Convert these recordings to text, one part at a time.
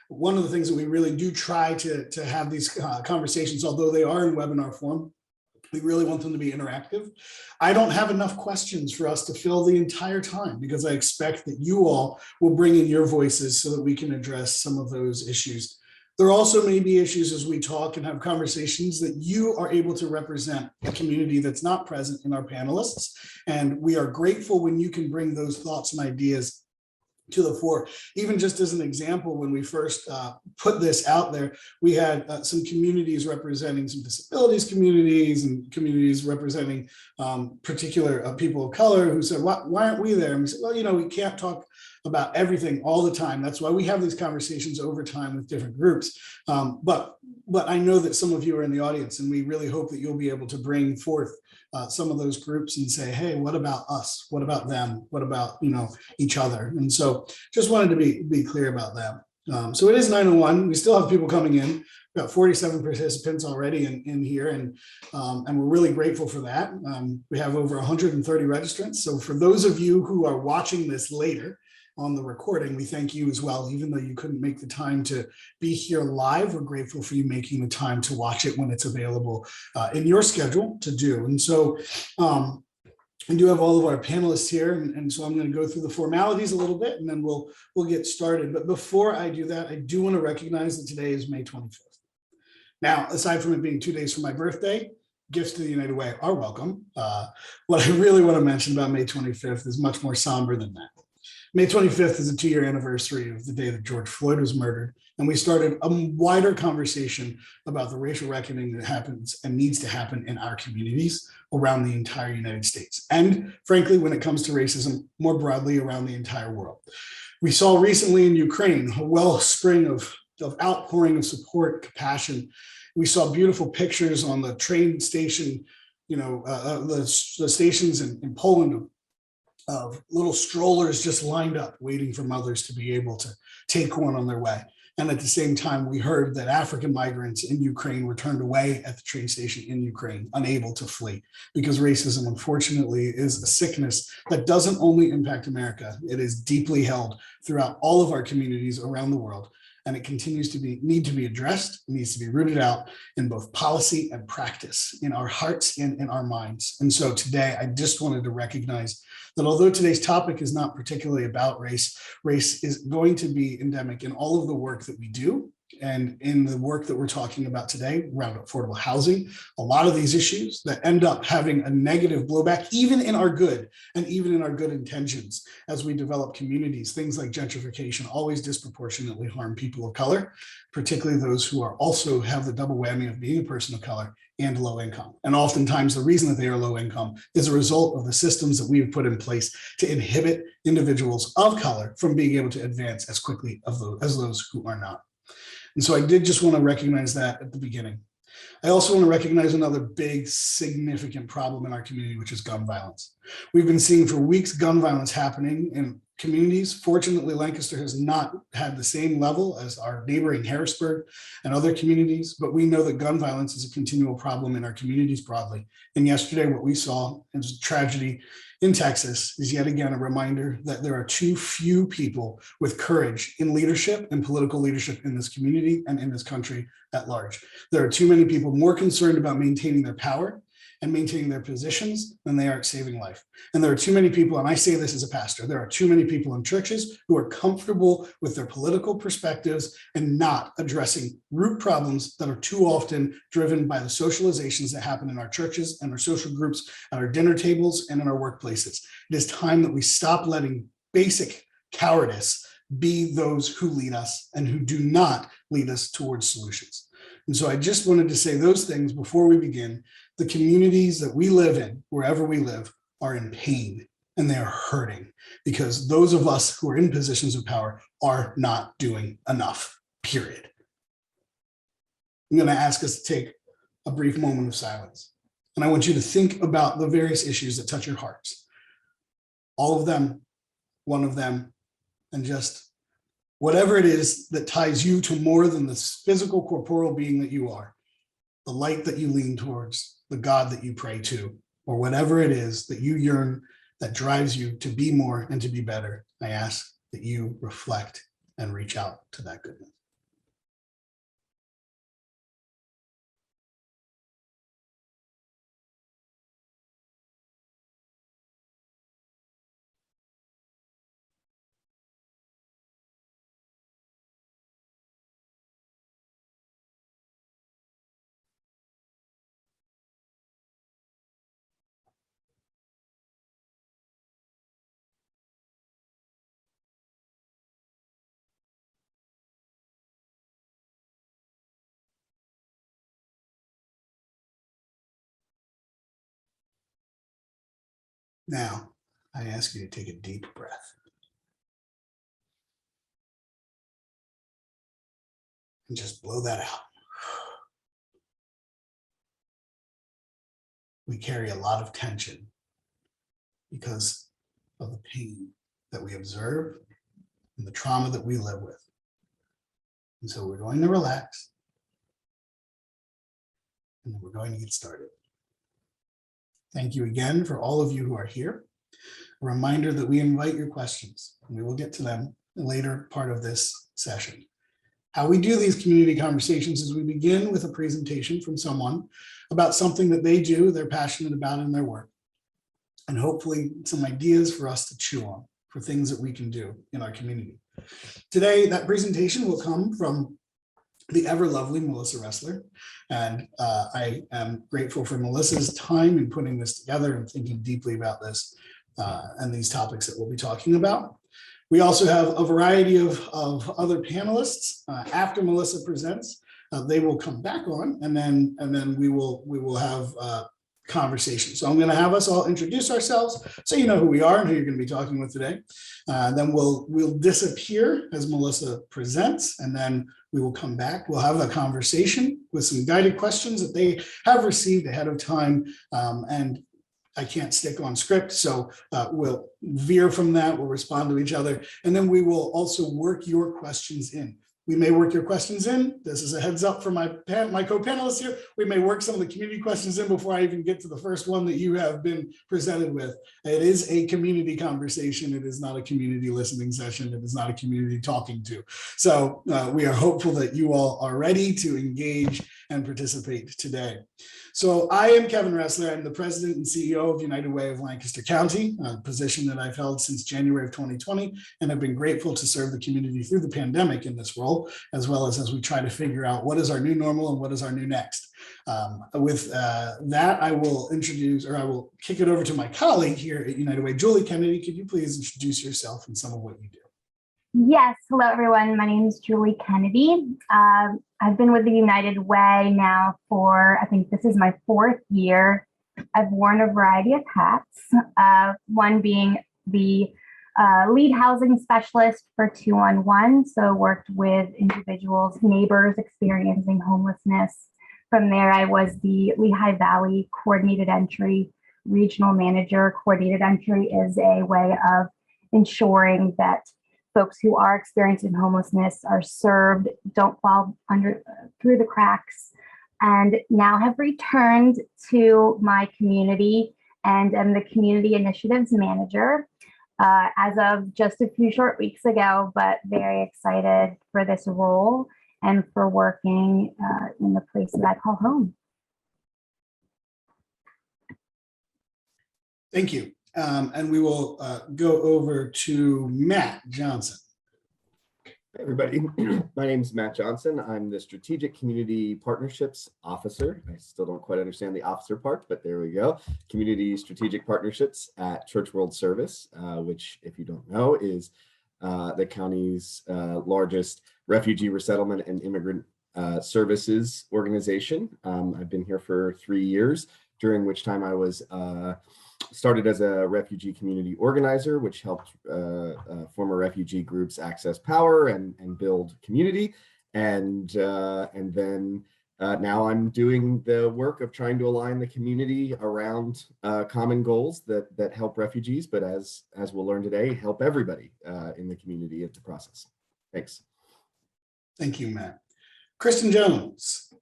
one of the things that we really do try to have these conversations, although they are in webinar form, we really want them to be interactive. I don't have enough questions for us to fill the entire time because I expect that you all will bring in your voices so that we can address some of those issues. There also may be issues as we talk and have conversations that you are able to represent a community that's not present in our panelists. And we are grateful when you can bring those thoughts and ideas to the fore. Even just as an example, when we first put this out there, we had some communities representing some disabilities communities and communities representing particular people of color who said, why aren't we there? And we said, well, we can't talk about everything all the time. That's why we have these conversations over time with different groups. But I know that some of you are in the audience, and we really hope that you'll be able to bring forth some of those groups and say, hey, what about us? What about them? What about, each other? And so just wanted to be clear about that. So it is 9:01. We still have people coming in. We've got 47 participants already in here, and we're really grateful for that. We have over 130 registrants. So for those of you who are watching this later on the recording, we thank you as well. Even though you couldn't make the time to be here live, we're grateful for you making the time to watch it when it's available in your schedule to do. And so we do have all of our panelists here, and so I'm going to go through the formalities a little bit, and then we'll get started. But before I do that, I do want to recognize that today is May 25th. Now, aside from it being 2 days from my birthday, gifts to the United Way are welcome. What I really want to mention about May 25th is much more somber than that. May 25th is a 2-year anniversary of the day that George Floyd was murdered, and we started a wider conversation about the racial reckoning that happens and needs to happen in our communities around the entire United States. And frankly, when it comes to racism, more broadly around the entire world. We saw recently in Ukraine a wellspring of outpouring of support, compassion. We saw beautiful pictures on the train station, the stations in Poland of little strollers just lined up waiting for mothers to be able to take one on their way. And at the same time, we heard that African migrants in Ukraine were turned away at the train station in Ukraine, unable to flee, because racism, unfortunately, is a sickness that doesn't only impact America. It is deeply held throughout all of our communities around the world. And it continues to need to be addressed. It needs to be rooted out in both policy and practice, in our hearts and in our minds. And so today, I just wanted to recognize that although today's topic is not particularly about race is going to be endemic in all of the work that we do. And in the work that we're talking about today around affordable housing, a lot of these issues that end up having a negative blowback, even in our good and even in our good intentions as we develop communities, things like gentrification always disproportionately harm people of color, particularly those who are also have the double whammy of being a person of color and low income. And oftentimes the reason that they are low income is a result of the systems that we've put in place to inhibit individuals of color from being able to advance as quickly as those who are not. And so I did just want to recognize that at the beginning. I also want to recognize another big, significant problem in our community, which is gun violence. We've been seeing for weeks gun violence happening in communities. Fortunately, Lancaster has not had the same level as our neighboring Harrisburg and other communities, but we know that gun violence is a continual problem in our communities broadly. And yesterday, what we saw is a tragedy in Texas is yet again a reminder that there are too few people with courage in leadership and political leadership in this community and in this country at large. There are too many people more concerned about maintaining their power and maintaining their positions than they are at saving life. And there are too many people, and I say this as a pastor, there are too many people in churches who are comfortable with their political perspectives and not addressing root problems that are too often driven by the socializations that happen in our churches and our social groups, at our dinner tables, and in our workplaces. It is time that we stop letting basic cowardice be those who lead us and who do not lead us towards solutions. And so I just wanted to say those things before we begin. The communities that we live in, wherever we live, are in pain and they are hurting because those of us who are in positions of power are not doing enough, period. I'm going to ask us to take a brief moment of silence. And I want you to think about the various issues that touch your hearts. All of them, one of them, and just whatever it is that ties you to more than this physical, corporeal being that you are, the light that you lean towards, the God that you pray to, or whatever it is that you yearn that drives you to be more and to be better. I ask that you reflect and reach out to that goodness. Now, I ask you to take a deep breath. And just blow that out. We carry a lot of tension because of the pain that we observe and the trauma that we live with. And so we're going to relax, and then we're going to get started. Thank you again for all of you who are here. A reminder that we invite your questions, and we will get to them in the later part of this session. How we do these community conversations is we begin with a presentation from someone about something that they do, they're passionate about in their work, and hopefully some ideas for us to chew on for things that we can do in our community. Today, that presentation will come from the ever lovely Melissa Ressler, and I am grateful for Melissa's time in putting this together and thinking deeply about this and these topics that we'll be talking about. We also have a variety of other panelists after Melissa presents. They will come back on, and then we will have conversation. So I'm going to have us all introduce ourselves so you know who we are and who you're going to be talking with today. Then we'll disappear as Melissa presents, and then we will come back. We'll have a conversation with some guided questions that they have received ahead of time, and I can't stick on script, so we'll veer from that. We'll respond to each other, and then we will also work your questions in. We may work your questions in. This is a heads up for my co-panelists here. We may work some of the community questions in before I even get to the first one that you have been presented with. It is a community conversation. It is not a community listening session. It is not a community talking to. So we are hopeful that you all are ready to engage and participate today. So I am Kevin Ressler. I'm the president and CEO of United Way of Lancaster County, a position that I've held since January of 2020, and have been grateful to serve the community through the pandemic in this role, as well as we try to figure out what is our new normal and what is our new next. With that, I will kick it over to my colleague here at United Way. Julie Kennedy, could you please introduce yourself and some of what you do? Yes. Hello, everyone. My name is Julie Kennedy. I've been with the United Way now for, I think this is my 4th year. I've worn a variety of hats, one being the lead housing specialist for 211. So worked with individuals, neighbors experiencing homelessness. From there, I was the Lehigh Valley Coordinated Entry Regional Manager. Coordinated Entry is a way of ensuring that folks who are experiencing homelessness are served, don't fall through the cracks, and now have returned to my community and am the Community Initiatives Manager as of just a few short weeks ago, but very excited for this role and for working in the place that I call home. Thank you. And we will go over to Matt Johnson. Hey everybody, my name is Matt Johnson. I'm the Strategic Community Partnerships Officer. I still don't quite understand the officer part, but there we go. Community Strategic Partnerships at Church World Service, which, if you don't know, is the county's largest refugee resettlement and immigrant services organization. I've been here for 3 years, during which time I was started as a refugee community organizer, which helped former refugee groups access power and build community. And then now I'm doing the work of trying to align the community around common goals that help refugees, but as we'll learn today, help everybody in the community in the process. Thanks. Thank you, Matt. Kristen Jones.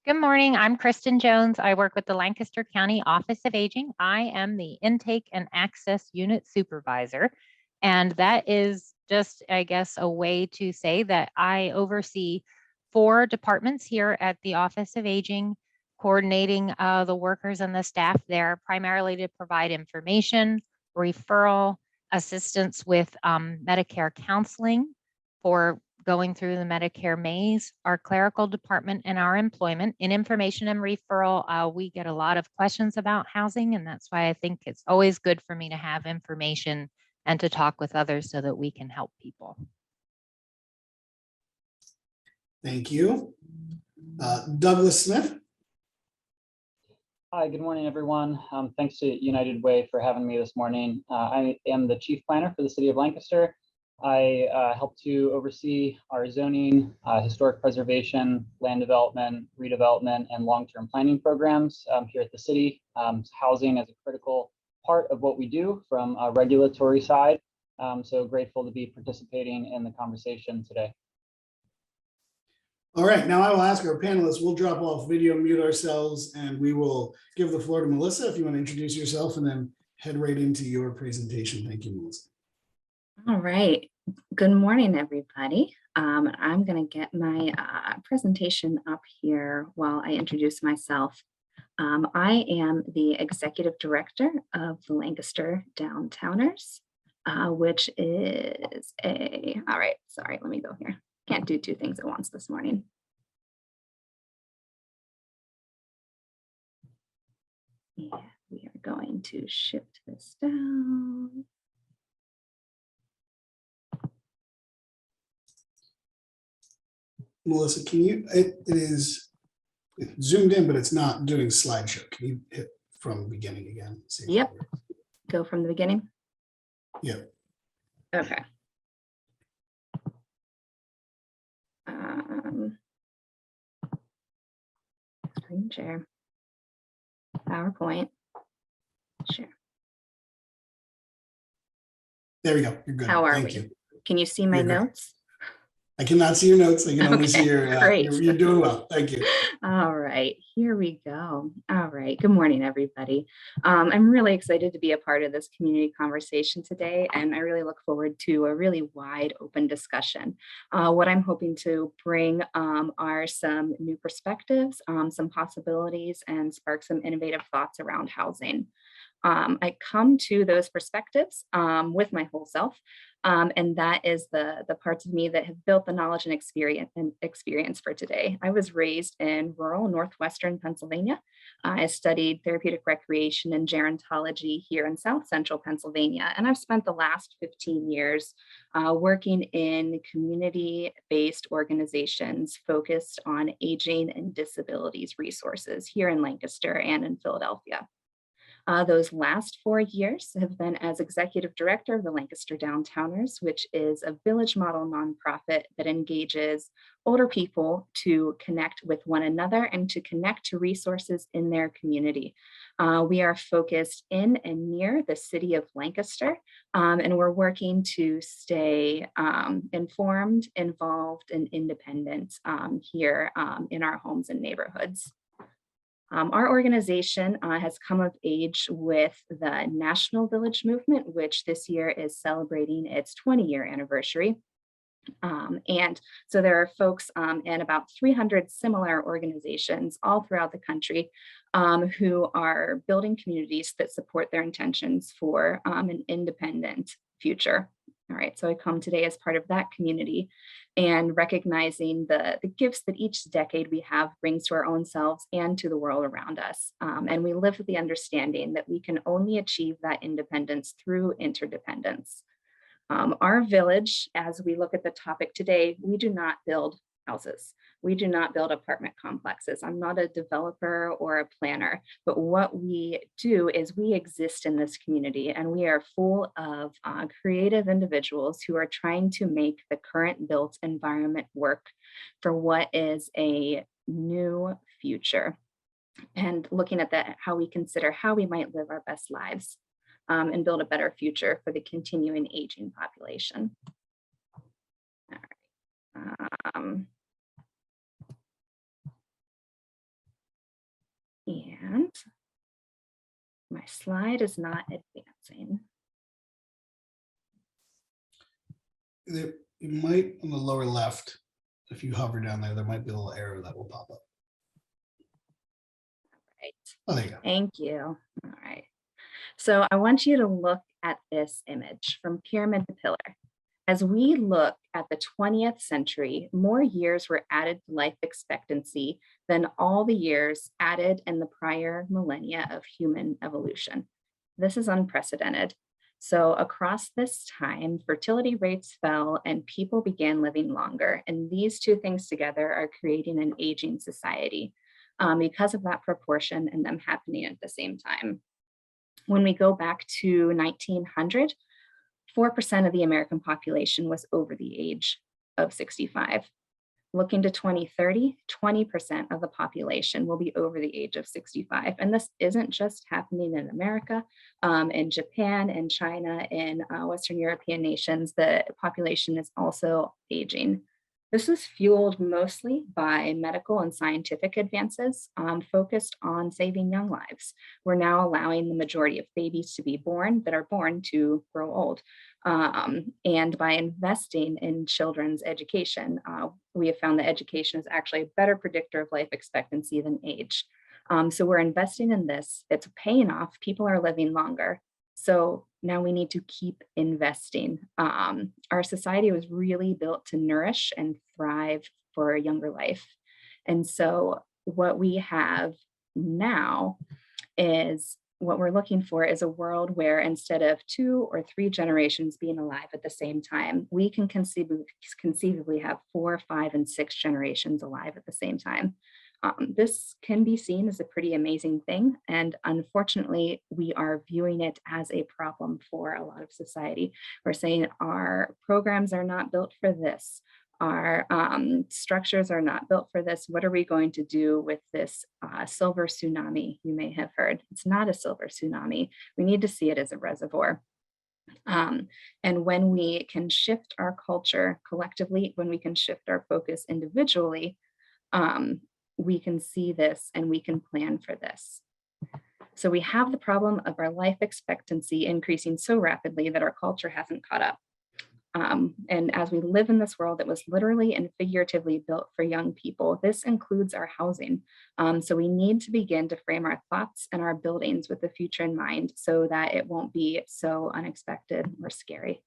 Good morning. I'm Kristen Jones. I work with the Lancaster County Office of Aging. I am the Intake and Access Unit Supervisor. And that is just, I guess, a way to say that I oversee 4 departments here at the Office of Aging, coordinating the workers and the staff there, primarily to provide information, referral, assistance with Medicare counseling for going through the Medicare maze, our clerical department, and our employment. In information and referral, we get a lot of questions about housing, and that's why I think it's always good for me to have information and to talk with others so that we can help people. Thank you. Douglas Smith. Hi, good morning, everyone. Thanks to United Way for having me this morning. I am the Chief Planner for the City of Lancaster. I help to oversee our zoning, historic preservation, land development, redevelopment, and long-term planning programs here at the city. Housing is a critical part of what we do from a regulatory side. So grateful to be participating in the conversation today. All right, now I will ask our panelists, we'll drop off video, mute ourselves, and we will give the floor to Melissa if you want to introduce yourself and then head right into your presentation. Thank you, Melissa. All right. Good morning, everybody. I'm going to get my presentation up here while I introduce myself. I am the Executive Director of the Lancaster Downtowners, which is all right, sorry, let me go here. Can't do two things at once this morning. Yeah, we are going to shift this down. Melissa, can you, it is zoomed in, but it's not doing slideshow. Can you hit from beginning again? See if Yep. it works? Go from the beginning. Yeah. Okay. Screen share. PowerPoint. Share. There we go. You're good. How are Thank we? you. Can you see my You're great. notes? I cannot see your notes. I can only see Okay, your, great. you're doing well. Thank you. All right, here we go. All right, good morning, everybody. I'm really excited to be a part of this community conversation today, and I really look forward to a really wide open discussion. What I'm hoping to bring are some new perspectives, some possibilities, and spark some innovative thoughts around housing. I come to those perspectives with my whole self, and that is the parts of me that have built the knowledge and experience for today. I was raised in rural northwestern Pennsylvania. I studied therapeutic recreation and gerontology here in South Central Pennsylvania, and I've spent the last 15 years working in community-based organizations focused on aging and disabilities resources here in Lancaster and in Philadelphia. Those last 4 years have been as executive director of the Lancaster Downtowners, which is a village model nonprofit that engages older people to connect with one another and to connect to resources in their community. We are focused in and near the city of Lancaster, and we're working to stay informed, involved, and independent here in our homes and neighborhoods. Our organization has come of age with the National Village Movement, which this year is celebrating its 20-year anniversary. And so there are folks in about 300 similar organizations all throughout the country who are building communities that support their intentions for an independent future. All right, so I come today as part of that community and recognizing the gifts that each decade we have brings to our own selves and to the world around us. And we live with the understanding that we can only achieve that independence through interdependence. Our village, as we look at the topic today, we do not build houses. We do not build apartment complexes. I'm not a developer or a planner, but what we do is we exist in this community, and we are full of creative individuals who are trying to make the current built environment work for what is a new future. And looking at that, how we consider how we might live our best lives and build a better future for the continuing aging population. All right. And my slide is not advancing. You might, on the lower left, if you hover down there, there might be a little arrow that will pop up. Right. Oh, there you go. Thank you. All right. So I want you to look at this image from pyramid to pillar. As we look at the 20th century, more years were added to life expectancy than all the years added in the prior millennia of human evolution. This is unprecedented. So across this time, fertility rates fell and people began living longer. And these two things together are creating an aging society. because of that proportion and them happening at the same time. When we go back to 1900, 4% of the American population was over the age of 65. Looking to 2030, 20% of the population will be over the age of 65. And this isn't just happening in America, in Japan, in China, in Western European nations, the population is also aging. This was fueled mostly by medical and scientific advances focused on saving young lives. We're now allowing the majority of babies to be born that are born to grow old. And by investing in children's education, we have found that education is actually a better predictor of life expectancy than age. So we're investing in this. It's paying off. People are living longer. So now we need to keep investing. Our society was really built to nourish and thrive for a younger life. And so what we have now is what we're looking for is a world where instead of 2 or 3 generations being alive at the same time, we can conceivably have 4, 5, and 6 generations alive at the same time. This can be seen as a pretty amazing thing. And unfortunately, we are viewing it as a problem for a lot of society. We're saying our programs are not built for this. Our structures are not built for this. What are we going to do with this silver tsunami you may have heard? It's not a silver tsunami. We need to see it as a reservoir. And when we can shift our culture collectively, when we can shift our focus individually, we can see this and we can plan for this. So we have the problem of our life expectancy increasing so rapidly that our culture hasn't caught up. And as we live in this world that was literally and figuratively built for young people, this includes our housing. So we need to begin to frame our thoughts and our buildings with the future in mind so that it won't be so unexpected or scary.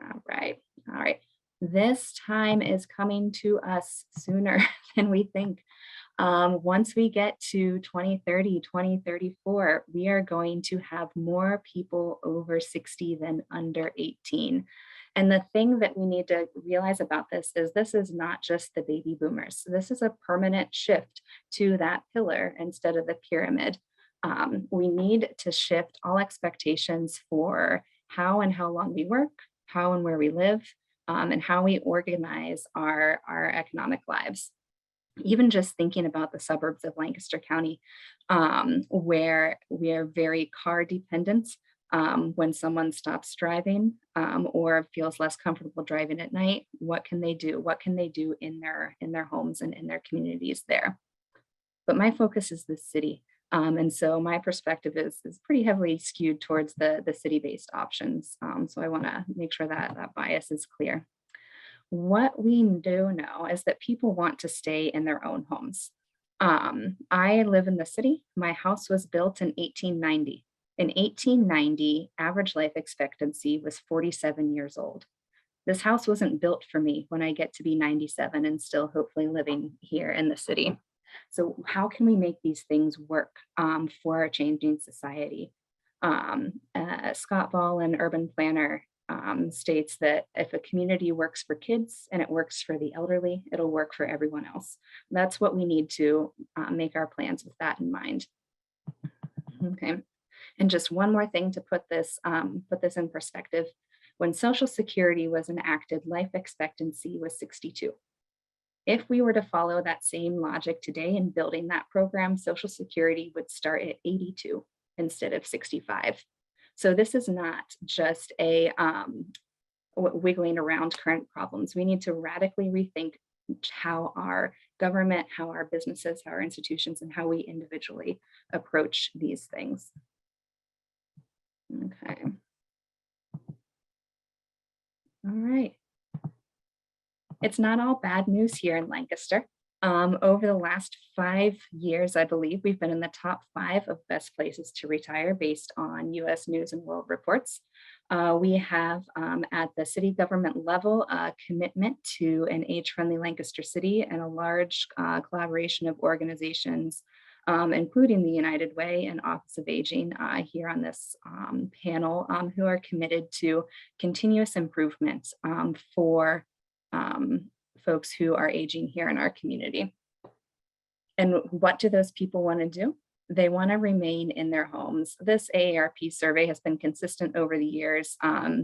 All right. This time is coming to us sooner than we think. Once we get to 2030, 2034, we are going to have more people over 60 than under 18. And the thing that we need to realize about this is not just the baby boomers. This is a permanent shift to that pillar instead of the pyramid. We need to shift all expectations for how and how long we work, how and where we live, and how we organize our economic lives. Even just thinking about the suburbs of Lancaster County, where we are very car dependent. When someone stops driving or feels less comfortable driving at night, what can they do? What can they do in their homes and in their communities there? But my focus is the city. And so my perspective is pretty heavily skewed towards the city-based options. So I want to make sure that that bias is clear. What we do know is that people want to stay in their own homes. I live in the city. My house was built in 1890. In 1890, average life expectancy was 47 years old. This house wasn't built for me when I get to be 97 and still hopefully living here in the city. So how can we make these things work for our changing society? Scott Ball, an urban planner, states that if a community works for kids and it works for the elderly, it'll work for everyone else. That's what we need to make our plans with that in mind. Okay, and just one more thing to put this in perspective. When Social Security was enacted, life expectancy was 62. If we were to follow that same logic today in building that program, Social Security would start at 82 instead of 65. So this is not just a wiggling around current problems. We need to radically rethink how our government, how our businesses, how our institutions, and how we individually approach these things. Okay. All right. It's not all bad news here in Lancaster. Over the last 5 years, I believe we've been in the top 5 of best places to retire based on US News and World Reports. We have at the city government level a commitment to an age-friendly Lancaster city and a large collaboration of organizations, including the United Way and Office of Aging here on this panel, who are committed to continuous improvement for folks who are aging here in our community. And what do those people want to do? They want to remain in their homes. This AARP survey has been consistent over the years.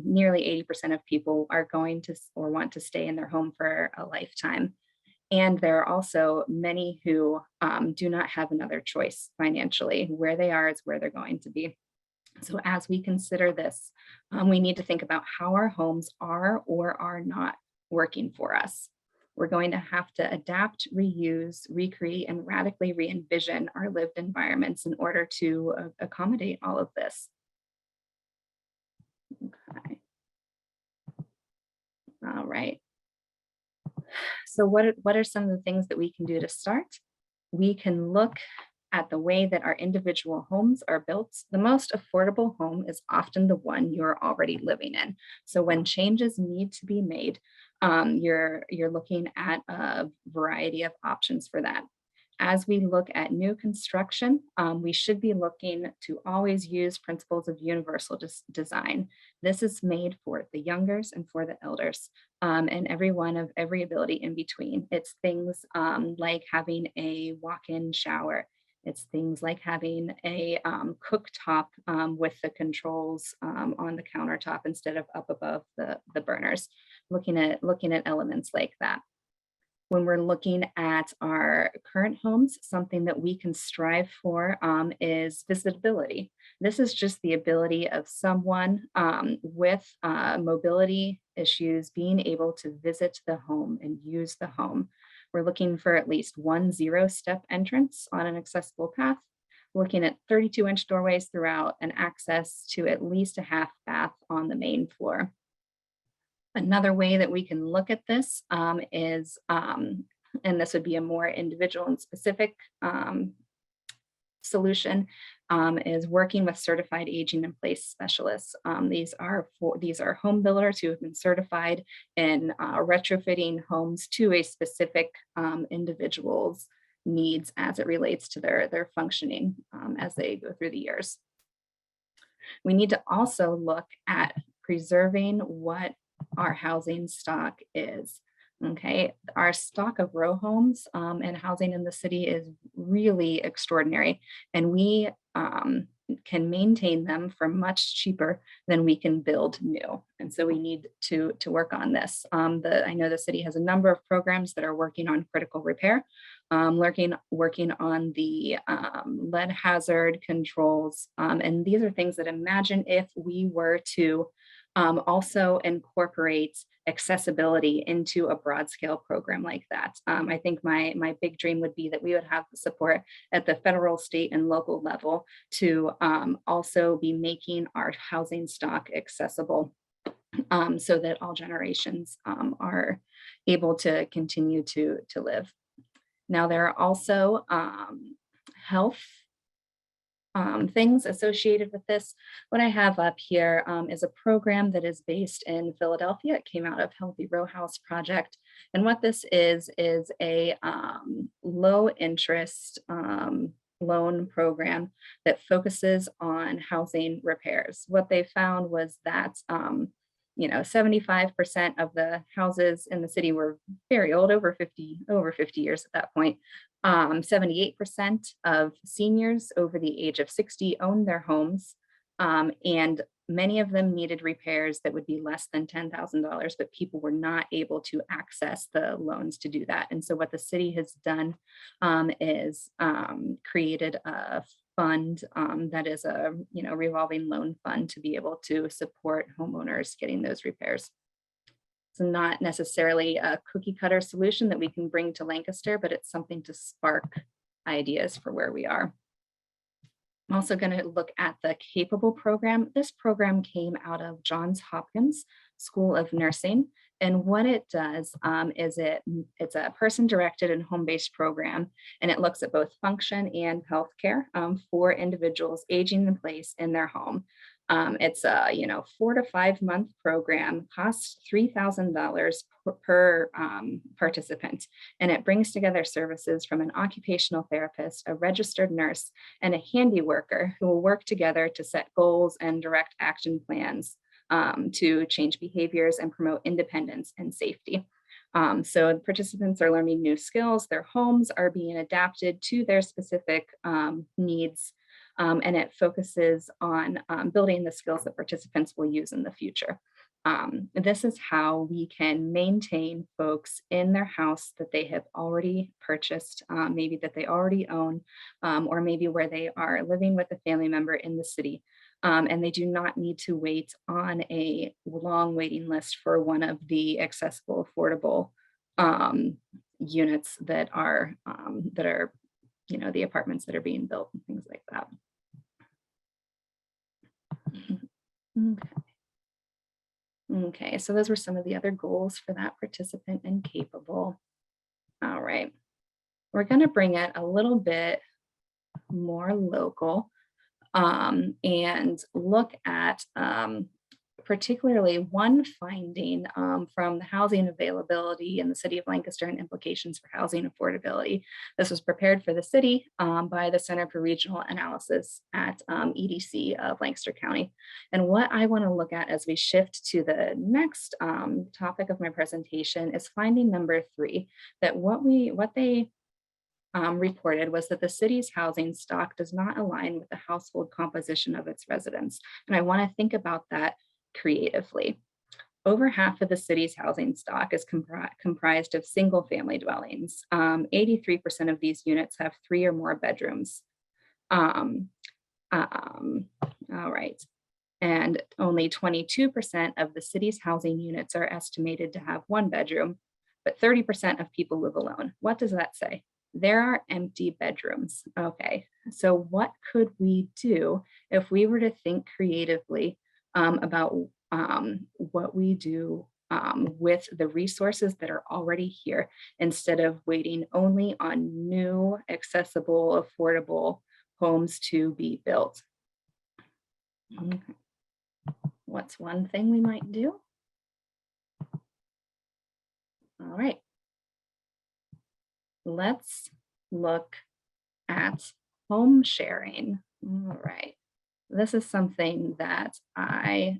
Nearly 80% of people are going to or want to stay in their home for a lifetime. And there are also many who do not have another choice financially. Where they are is where they're going to be. So as we consider this, we need to think about how our homes are or are not working for us. We're going to have to adapt, reuse, recreate, and radically re-envision our lived environments in order to accommodate all of this. Okay. All right. So what are some of the things that we can do to start? We can look at the way that our individual homes are built. The most affordable home is often the one you're already living in. So when changes need to be made, you're looking at a variety of options for that. As we look at new construction, we should be looking to always use principles of universal design. This is made for the youngers and for the elders, and everyone of every ability in between. It's things like having a walk-in shower. It's things like having a cooktop with the controls on the countertop instead of up above the burners. Looking at elements like that. When we're looking at our current homes, something that we can strive for is visitability. This is just the ability of someone with mobility issues being able to visit the home and use the home. We're looking for at least one 0-step entrance on an accessible path, looking at 32-inch doorways throughout, and access to at least a half bath on the main floor. Another way that we can look at this is, and this would be a more individual and specific solution, is working with certified aging in place specialists. These are home builders who have been certified in retrofitting homes to a specific individual's needs as it relates to their functioning as they go through the years. We need to also look at preserving what our housing stock is. Okay, our stock of row homes and housing in the city is really extraordinary, and we can maintain them for much cheaper than we can build new. And so we need to work on this. I know the city has a number of programs that are working on critical repair, working on the lead hazard controls, and these are things that imagine if we were to also incorporate accessibility into a broad scale program like that. I think my big dream would be that we would have the support at the federal, state, and local level to also be making our housing stock accessible so that all generations are able to continue to live. Now, there are also health things associated with this. What I have up here is a program that is based in Philadelphia. It came out of Healthy Row House Project. And what this is a low interest loan program that focuses on housing repairs. What they found was that 75% of the houses in the city were very old, over 50 years at that point. 78% of seniors over the age of 60 owned their homes, and many of them needed repairs that would be less than $10,000, but people were not able to access the loans to do that. And so what the city has done is created a fund that is a revolving loan fund to be able to support homeowners getting those repairs. It's not necessarily a cookie cutter solution that we can bring to Lancaster, but it's something to spark ideas for where we are. I'm also going to look at the Capable program. This program came out of Johns Hopkins School of Nursing. And what it does is it's a person-directed and home-based program, and it looks at both function and healthcare for individuals aging in place in their home. It's a 4 to 5 month program, costs $3,000 per participant, and it brings together services from an occupational therapist, a registered nurse, and a handy worker who will work together to set goals and direct action plans to change behaviors and promote independence and safety. So participants are learning new skills, their homes are being adapted to their specific needs, and it focuses on building the skills that participants will use in the future. This is how we can maintain folks in their house that they have already purchased, maybe that they already own, or maybe where they are living with a family member in the city. And they do not need to wait on a long waiting list for one of the accessible, affordable units that are, the apartments that are being built and things like that. Okay. Okay, so those were some of the other goals for that participant and capable. All right, we're going to bring it a little bit more local and look at particularly one finding from the housing availability in the city of Lancaster and implications for housing affordability. This was prepared for the city by the Center for Regional Analysis at EDC of Lancaster County. And what I want to look at as we shift to the next topic of my presentation is finding number 3, that what they reported was that the city's housing stock does not align with the household composition of its residents. And I want to think about that creatively. Over half of the city's housing stock is comprised of single family dwellings. 83% of these units have 3 or more bedrooms. All right. And only 22% of the city's housing units are estimated to have 1 bedroom, but 30% of people live alone. What does that say? There are empty bedrooms. Okay, so what could we do if we were to think creatively about what we do with the resources that are already here, instead of waiting only on new, accessible, affordable homes to be built? Okay. What's one thing we might do? All right. Let's look at home sharing. All right. This is something that I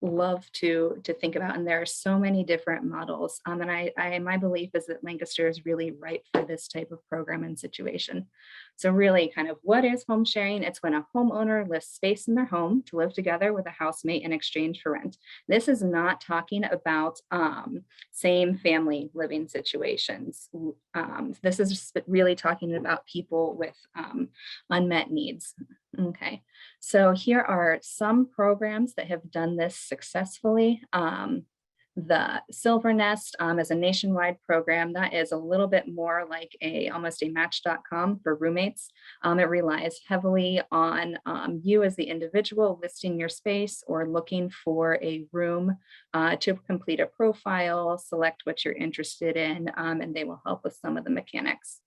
love to think about, and there are so many different models. And my belief is that Lancaster is really ripe for this type of program and situation. So really, kind of, what is home sharing? It's when a homeowner lists space in their home to live together with a housemate in exchange for rent. This is not talking about same family living situations. This is just really talking about people with unmet needs. Okay, so here are some programs that have done this successfully. The Silver Nest is a nationwide program that is a little bit more like almost a Match.com for roommates. It relies heavily on you as the individual listing your space or looking for a room to complete a profile, select what you're interested in, and they will help with some of the mechanics.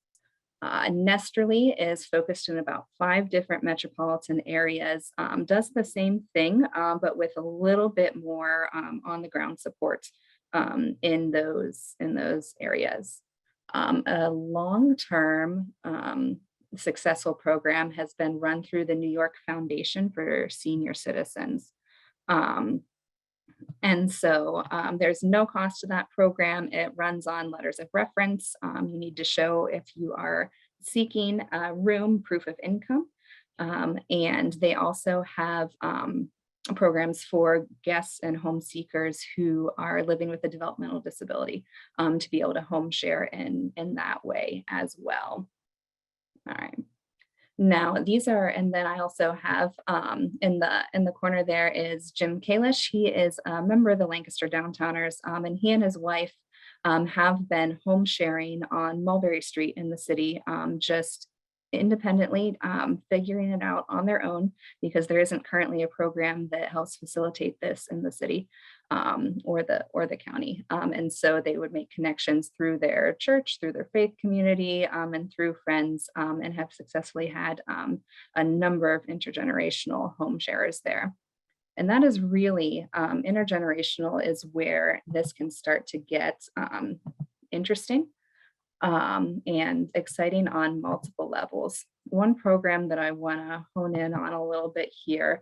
Nesterly is focused in about 5 different metropolitan areas, does the same thing, but with a little bit more on the ground support in those areas. A long-term successful program has been run through the New York Foundation for Senior Citizens. And so there's no cost to that program. It runs on letters of reference. You need to show if you are seeking a room, proof of income. And they also have programs for guests and home seekers who are living with a developmental disability to be able to home share in that way as well. All right. Now these are, and then I also have in the corner there is Jim Kalish. He is a member of the Lancaster Downtowners, and he and his wife have been home sharing on Mulberry Street in the city, just independently figuring it out on their own, because there isn't currently a program that helps facilitate this in the city or the county. And so they would make connections through their church, through their faith community, and through friends, and have successfully had a number of intergenerational home sharers there. And that is really, intergenerational is where this can start to get interesting and exciting on multiple levels. One program that I want to hone in on a little bit here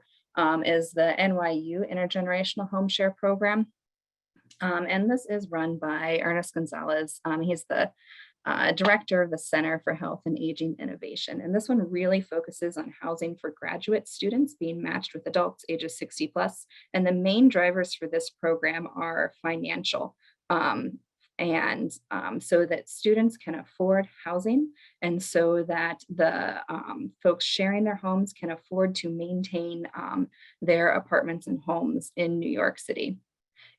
is the NYU Intergenerational Home Share Program. And this is run by Ernest Gonzalez. He's the director of the Center for Health and Aging Innovation. And this one really focuses on housing for graduate students being matched with adults ages 60 plus. And the main drivers for this program are financial. So that students can afford housing, and so that the folks sharing their homes can afford to maintain their apartments and homes in New York City.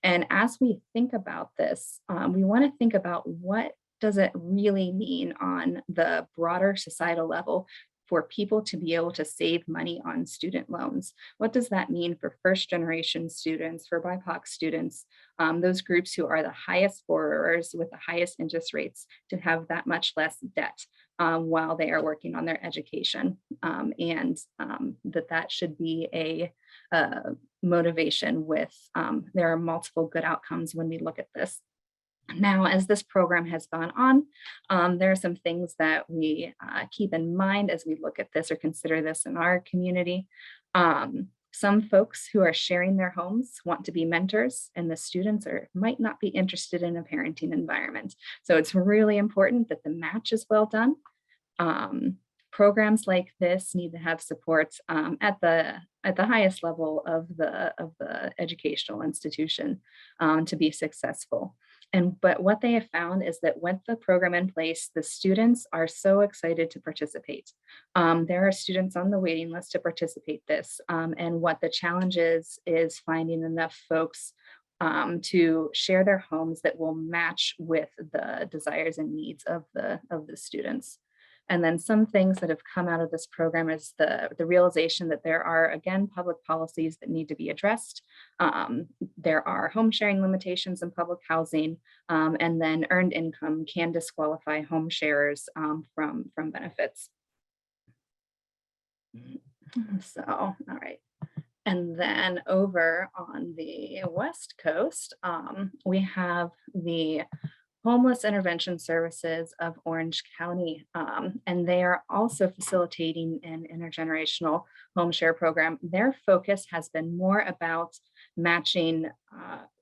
And as we think about this, we want to think about what does it really mean on the broader societal level for people to be able to save money on student loans. What does that mean for first generation students, for BIPOC students, those groups who are the highest borrowers with the highest interest rates, to have that much less debt while they are working on their education, and that should be a motivation with, there are multiple good outcomes when we look at this. Now, as this program has gone on, there are some things that we keep in mind as we look at this or consider this in our community. Some folks who are sharing their homes want to be mentors, and the students might not be interested in a parenting environment. So it's really important that the match is well done. Programs like this need to have support at the highest level of the educational institution to be successful. But what they have found is that with the program in place, the students are so excited to participate. There are students on the waiting list to participate this. And what the challenge is finding enough folks to share their homes that will match with the desires and needs of the students. And then some things that have come out of this program is the realization that there are, again, public policies that need to be addressed. There are home sharing limitations in public housing, and then earned income can disqualify home sharers from benefits. So, all right. And then over on the West Coast, we have the Homeless Intervention Services of Orange County, and they are also facilitating an intergenerational home share program. Their focus has been more about matching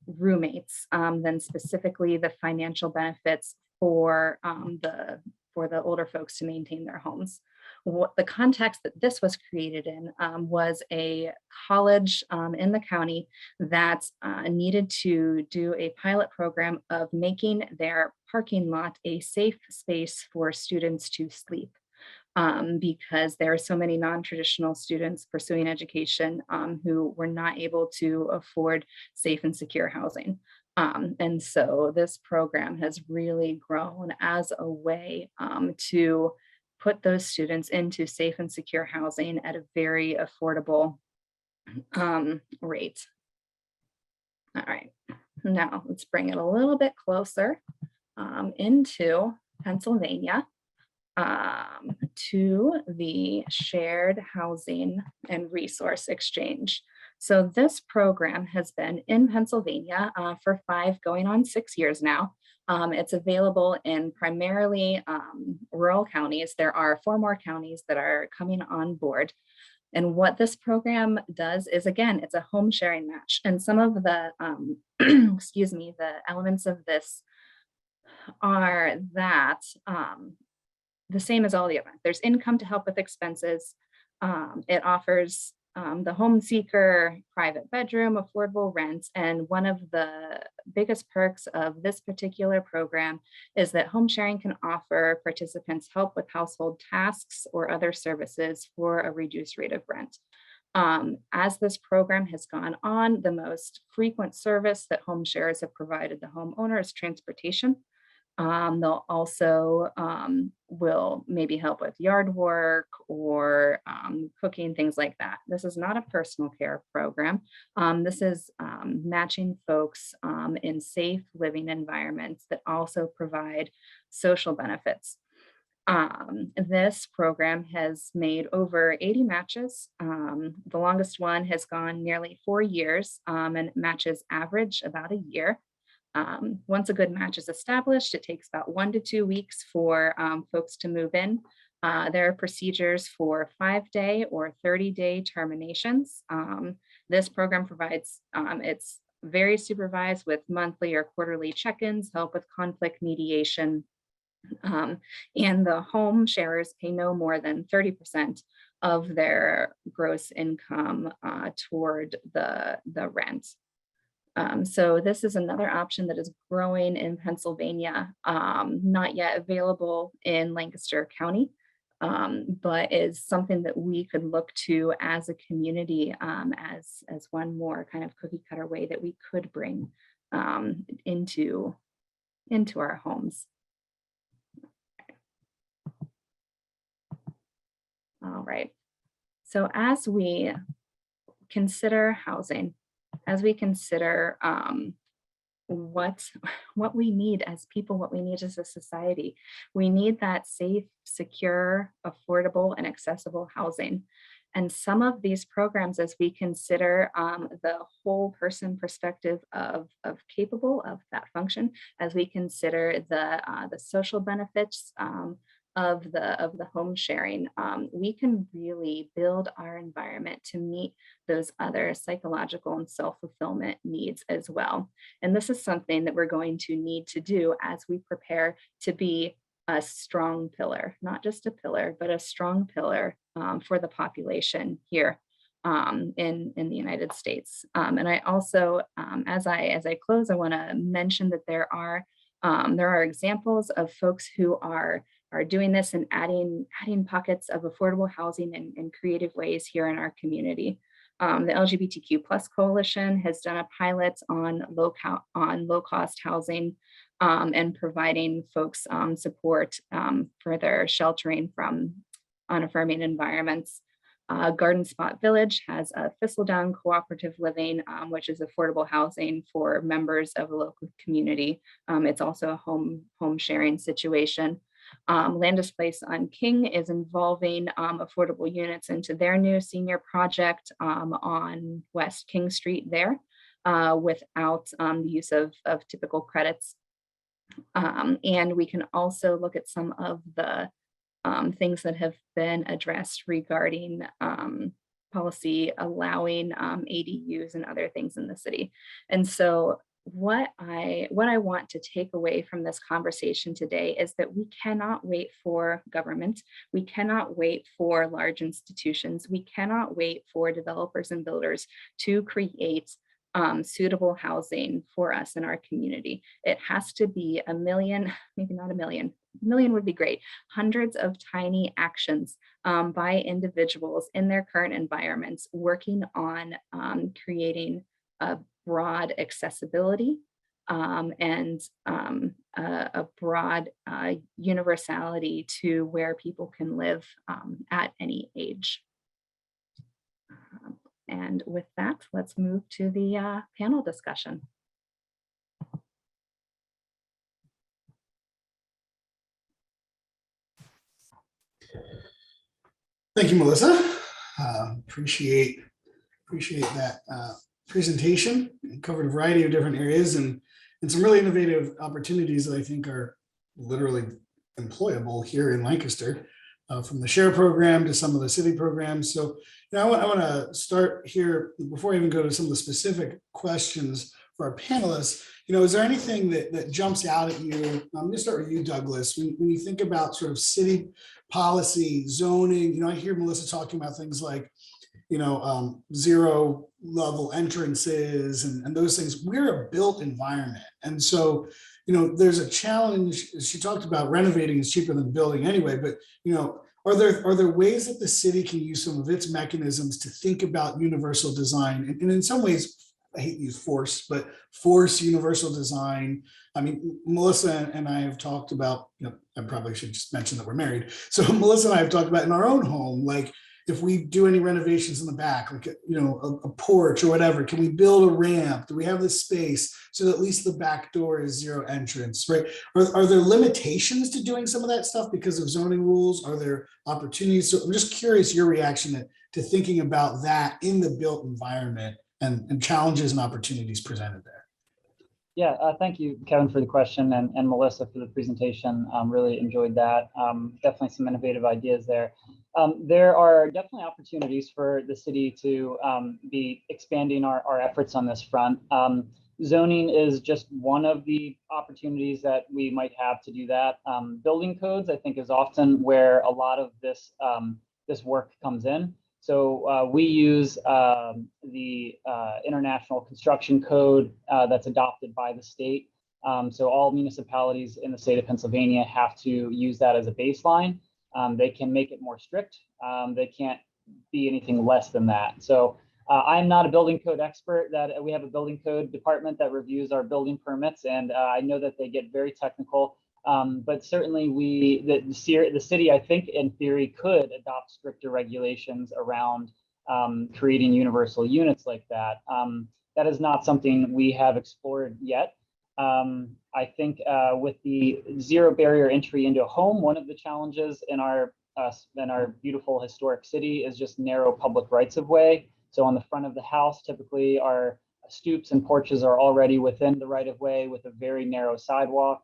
roommates than specifically the financial benefits for the older folks to maintain their homes. What the context that this was created in was a college in the county that needed to do a pilot program of making their parking lot a safe space for students to sleep. Because there are so many non-traditional students pursuing education who were not able to afford safe and secure housing. And so this program has really grown as a way to put those students into safe and secure housing at a very affordable rate. All right, now let's bring it a little bit closer into Pennsylvania, to the Shared Housing and Resource Exchange. So this program has been in Pennsylvania for 5 going on 6 years now. It's available in primarily rural counties. There are 4 more counties that are coming on board. And what this program does is, again, it's a home sharing match. And some of the, excuse me, the elements of this are that the same as all the other. There's income to help with expenses. It offers the home seeker private bedroom, affordable rent. And one of the biggest perks of this particular program is that home sharing can offer participants help with household tasks or other services for a reduced rate of rent. As this program has gone on, the most frequent service that home sharers have provided the homeowner is transportation. They'll also will maybe help with yard work or cooking, things like that. This is not a personal care program. This is matching folks in safe living environments that also provide social benefits. This program has made over 80 matches. The longest one has gone nearly 4 years, and matches average about a year. Once a good match is established, it takes about 1 to 2 weeks for folks to move in. There are procedures for 5-day or 30-day terminations. This program provides, it's very supervised with monthly or quarterly check-ins, help with conflict mediation. And the home sharers pay no more than 30% of their gross income toward the rent. So this is another option that is growing in Pennsylvania, not yet available in Lancaster County, but is something that we could look to as a community as one more kind of cookie cutter way that we could bring into our homes. All right. So as we consider housing, as we consider what we need as people, what we need as a society, we need that safe, secure, affordable, and accessible housing. And some of these programs, as we consider the whole person perspective of capable of that function, as we consider the social benefits of the home sharing, we can really build our environment to meet those other psychological and self-fulfillment needs as well. And this is something that we're going to need to do as we prepare to be a strong pillar, not just a pillar, but a strong pillar for the population here in the United States. And I also, as I close, I want to mention that there are examples of folks who are doing this and adding pockets of affordable housing in creative ways here in our community. The LGBTQ+ Coalition has done a pilot on low-cost housing and providing folks support for their sheltering from unaffirming environments. Garden Spot Village has a Thistledown Cooperative Living, which is affordable housing for members of a local community. It's also a home sharing situation. Landis Place on King is involving affordable units into their new senior project on West King Street there without the use of typical credits. And we can also look at some of the things that have been addressed regarding policy allowing ADUs and other things in the city. And so what I want to take away from this conversation today is that we cannot wait for government. We cannot wait for large institutions. We cannot wait for developers and builders to create suitable housing for us in our community. It has to be a million, maybe not a million would be great, hundreds of tiny actions by individuals in their current environments working on creating a broad accessibility and a broad universality to where people can live at any age. And with that, let's move to the panel discussion. Thank you, Melissa. Appreciate that presentation. It covered a variety of different areas and some really innovative opportunities that I think are literally employable here in Lancaster, from the share program to some of the city programs. So I want to start here before I even go to some of the specific questions for our panelists. Is there anything that jumps out at you? I'm going to start with you, Douglas. When you think about sort of city policy, zoning, I hear Melissa talking about things like, zero level entrances and those things. We're a built environment. And so, there's a challenge. She talked about renovating is cheaper than building anyway, but, are there ways that the city can use some of its mechanisms to think about universal design? And in some ways, I hate to use force, but force universal design. I mean, Melissa and I have talked about, I probably should just mention that we're married. So Melissa and I have talked about in our own home, like if we do any renovations in the back, like, a porch or whatever, can we build a ramp? Do we have the space so that at least the back door is zero entrance, right? Are there limitations to doing some of that stuff because of zoning rules? Are there opportunities? So I'm just curious your reaction to thinking about that in the built environment and challenges and opportunities presented there. Yeah, thank you, Kevin, for the question, and Melissa for the presentation. Really enjoyed that. Definitely some innovative ideas there. There are definitely opportunities for the city to be expanding our efforts on this front. Zoning is just one of the opportunities that we might have to do that. Building codes, I think, is often where a lot of this this work comes in. So we use the International Construction Code that's adopted by the state. So all municipalities in the state of Pennsylvania have to use that as a baseline. They can make it more strict. They can't be anything less than that. So I'm not a building code expert. That we have a building code department that reviews our building permits, and I know that they get very technical. But certainly the city, I think, in theory, could adopt stricter regulations around creating universal units like that. That is not something we have explored yet. I think with the zero barrier entry into a home, one of the challenges in our beautiful historic city is just narrow public rights of way. So on the front of the house, typically our stoops and porches are already within the right of way with a very narrow sidewalk.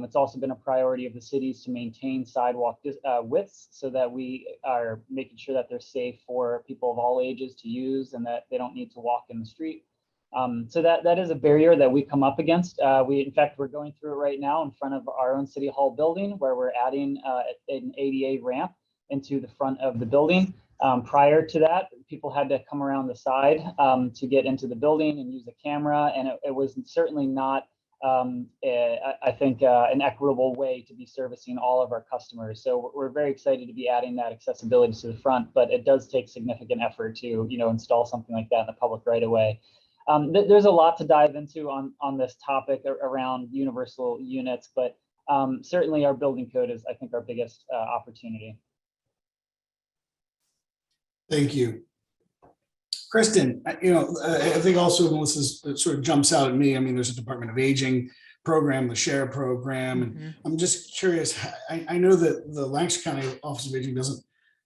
It's also been a priority of the cities to maintain sidewalk widths so that we are making sure that they're safe for people of all ages to use and that they don't need to walk in the street. So that is a barrier that we come up against. In fact, we're going through it right now in front of our own City Hall building, where we're adding an ADA ramp into the front of the building. Prior to that, people had to come around the side to get into the building and use a camera, and it was certainly not, I think, an equitable way to be servicing all of our customers. So we're very excited to be adding that accessibility to the front, but it does take significant effort to install something like that in the public right away. There's a lot to dive into on this topic around universal units, but certainly our building code is, I think, our biggest opportunity. Thank you. Kristen, I think also Melissa's sort of jumps out at me. I mean, there's a Department of Aging program, the SHARE program, and I'm just curious. I know that the Lancaster County Office of Aging doesn't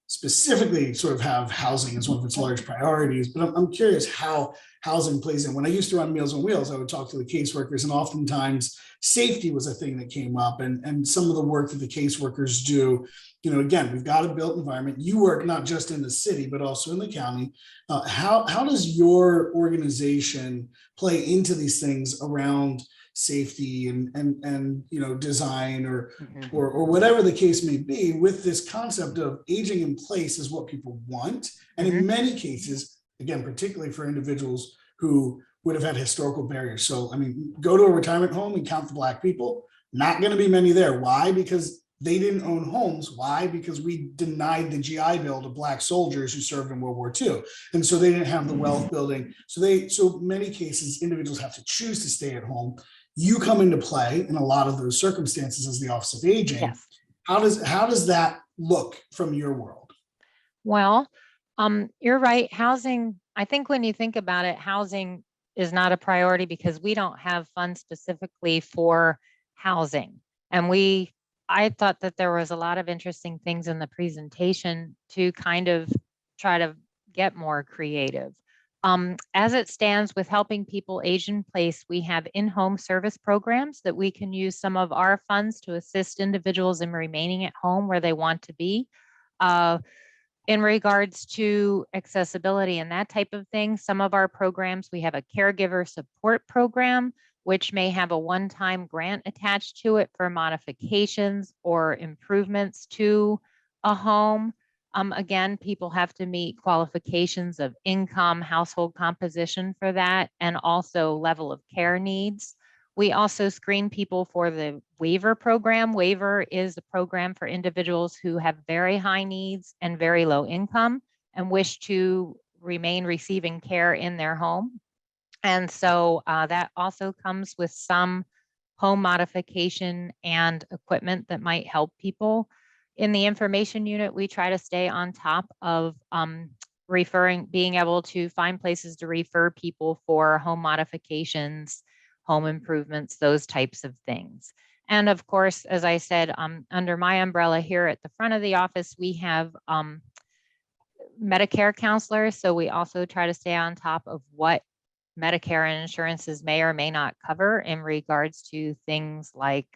specifically sort of have housing as one of its large priorities, but I'm curious how housing plays in. When I used to run Meals on Wheels, I would talk to the caseworkers, and oftentimes safety was a thing that came up, and some of the work that the caseworkers do. Again, we've got a built environment. You work not just in the city, but also in the county. How does your organization play into these things around safety and design or whatever the case may be, with this concept of aging in place is what people want? And in many cases, again, particularly for individuals who would have had historical barriers. So, I mean, go to a retirement home and count the Black people, not going to be many there. Why? Because they didn't own homes. Why? Because we denied the GI Bill to Black soldiers who served in World War II. And so they didn't have the wealth building. So many cases, individuals have to choose to stay at home. You come into play in a lot of those circumstances as the Office of Aging. Yes. How does that look from your world? Well, you're right. Housing, I think when you think about it, housing is not a priority because we don't have funds specifically for housing. And I thought that there was a lot of interesting things in the presentation to kind of try to get more creative. As it stands with helping people age in place, we have in-home service programs that we can use some of our funds to assist individuals in remaining at home where they want to be. In regards to accessibility and that type of thing, some of our programs, we have a caregiver support program, which may have a one-time grant attached to it for modifications or improvements to a home. Again, people have to meet qualifications of income, household composition for that, and also level of care needs. We also screen people for the Waiver Program. Waiver is a program for individuals who have very high needs and very low income and wish to remain receiving care in their home. And so that also comes with some home modification and equipment that might help people. In the information unit, we try to stay on top of being able to find places to refer people for home modifications, home improvements, those types of things. And of course, as I said, under my umbrella here at the front of the office, we have Medicare counselors. So we also try to stay on top of what Medicare and insurances may or may not cover in regards to things like,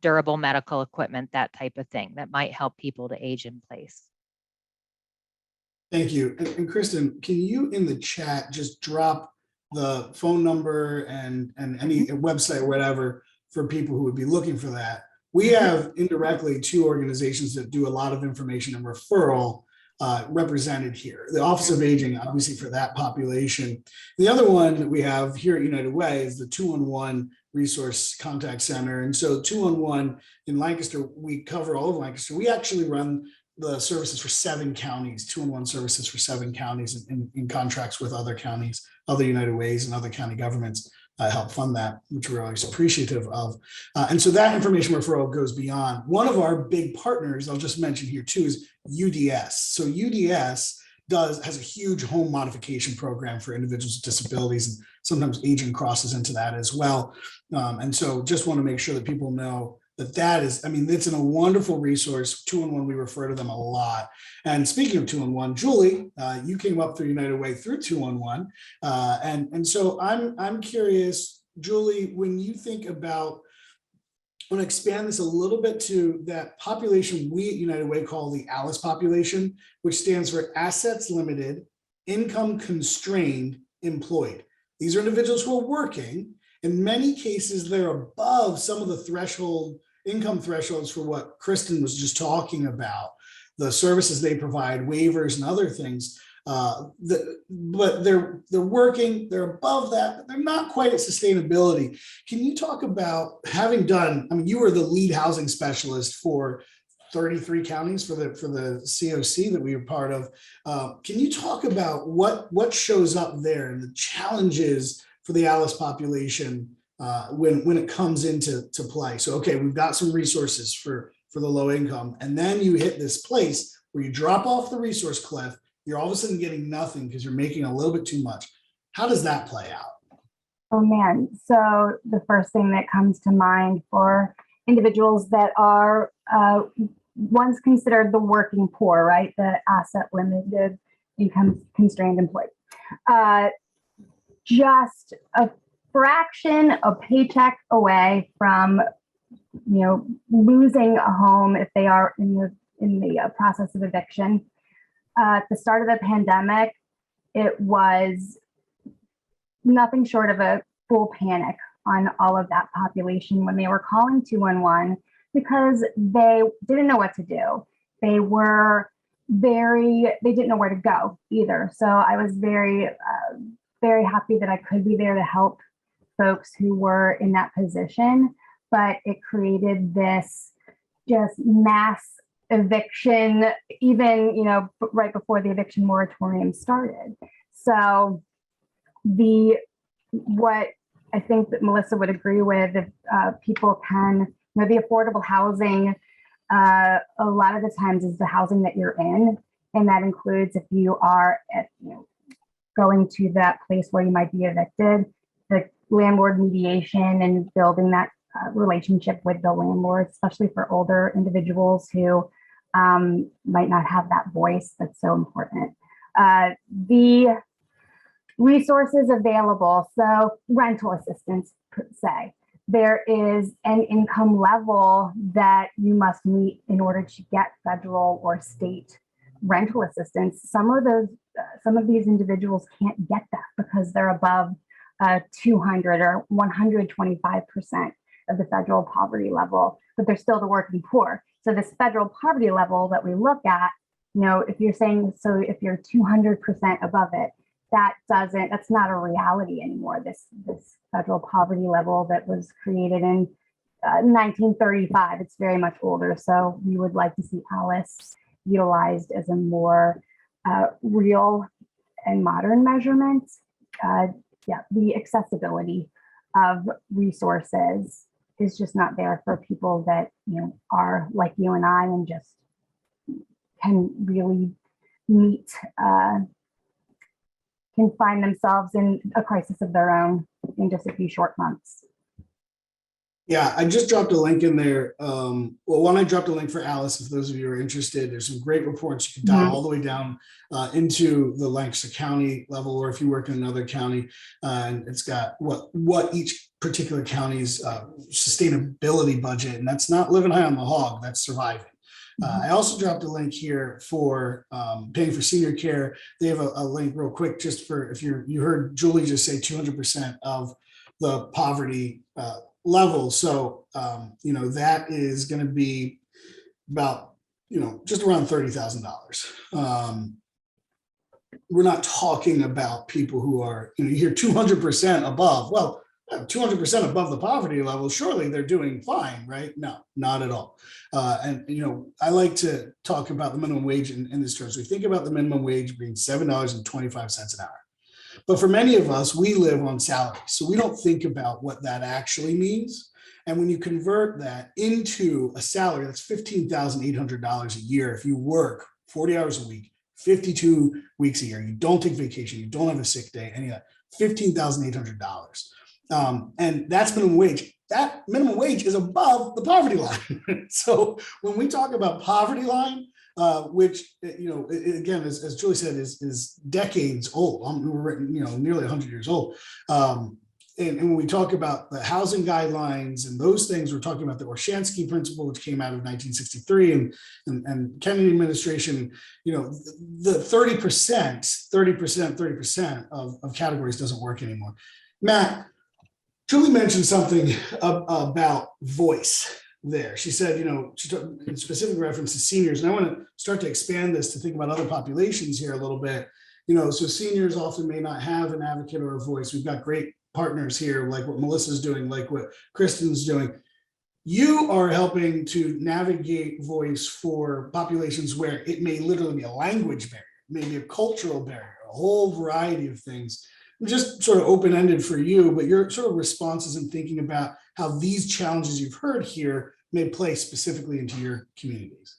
durable medical equipment, that type of thing that might help people to age in place. Thank you. And Kristen, can you in the chat just drop the phone number and any website or whatever for people who would be looking for that? We have indirectly 2 organizations that do a lot of information and referral represented here. The Office of Aging, obviously for that population. The other one that we have here at United Way is the 211 Resource Contact Center. And so 211 in Lancaster, we cover all of Lancaster. We actually run the services for 7 counties, 211 services for 7 counties in contracts with other counties, other United Ways and other county governments help fund that, which we're always appreciative of. And so that information referral goes beyond. One of our big partners, I'll just mention here too, is UDS. So UDS has a huge home modification program for individuals with disabilities, and sometimes aging crosses into that as well. And so just want to make sure that people know that is, I mean, it's a wonderful resource. 211, we refer to them a lot. And speaking of 211, Julie, you came up through United Way through 211. And so I'm curious, Julie, when you think about, I want to expand this a little bit to that population we at United Way call the ALICE population, which stands for Assets Limited, Income Constrained, Employed. These are individuals who are working. In many cases, they're above some of the income thresholds for what Kristen was just talking about, the services they provide, waivers and other things. But they're working, they're above that, but they're not quite at sustainability. Can you talk about having done, I mean, you were the lead housing specialist for 33 counties for the COC that we were part of. Can you talk about what shows up there and the challenges for the ALICE population when it comes into play? So, okay, we've got some resources for the low income, and then you hit this place where you drop off the resource cliff, you're all of a sudden getting nothing because you're making a little bit too much. How does that play out? Oh man, so the first thing that comes to mind for individuals that are once considered the working poor, right? The asset limited, income constrained employed. Just a fraction of paycheck away from, losing a home if they are in the process of eviction. At the start of the pandemic, it was nothing short of a full panic on all of that population when they were calling 211 because they didn't know what to do. They didn't know where to go either. So I was very happy that I could be there to help folks who were in that position, but it created this just mass eviction, even, right before the eviction moratorium started. So what I think that Melissa would agree with, if people can, the affordable housing, a lot of the times is the housing that you're in. And that includes if you are going to that place where you might be evicted, the landlord mediation and building that relationship with the landlord, especially for older individuals who might not have that voice. That's so important. The resources available, so rental assistance, say, there is an income level that you must meet in order to get federal or state rental assistance. Some of these individuals can't get that because they're above 200 or 125% of the federal poverty level, but they're still the working poor. So this federal poverty level that we look at, if you're saying, so if you're 200% above it, that's not a reality anymore. This federal poverty level that was created in 1935, it's very much older. So we would like to see ALICE utilized as a more real and modern measurement. The accessibility of resources is just not there for people that are like you and I and just can really meet, can find themselves in a crisis of their own in just a few short months. Yeah, I just dropped a link in there. Well, one, I dropped a link for Alice, if those of you are interested. There's some great reports. You can dial all the way down into the Lancaster County level, or if you work in another county, and it's got what each particular county's sustainability budget, and that's not living high on the hog, that's surviving. I also dropped a link here for paying for senior care. They have a link real quick just for if you heard Julie just say 200% of the poverty level. So, that is going to be about, just around $30,000. We're not talking about people who are, you hear 200% above. Well, 200% above the poverty level, surely they're doing fine, right? No, not at all. And I like to talk about the minimum wage in this terms. We think about the minimum wage being $7.25 an hour. But for many of us, we live on salary. So we don't think about what that actually means. And when you convert that into a salary, that's $15,800 a year. If you work 40 hours a week, 52 weeks a year, you don't take vacation, you don't have a sick day, any of that, $15,800. And that's minimum wage. That minimum wage is above the poverty line. So when we talk about poverty line, which, again, as Julie said, is decades old. We're nearly 100 years old. And when we talk about the housing guidelines and those things, we're talking about the Orshansky principle, which came out of 1963 and Kennedy administration, the 30% of categories doesn't work anymore. Matt, Julie mentioned something about voice there. She said, she took in specific reference to seniors, and I want to start to expand this to think about other populations here a little bit. So seniors often may not have an advocate or a voice. We've got great partners here, like what Melissa's doing, like what Kristen's doing. You are helping to navigate voice for populations where it may literally be a language barrier, maybe a cultural barrier, a whole variety of things. Just sort of open-ended for you, but your sort of responses and thinking about how these challenges you've heard here may play specifically into your communities.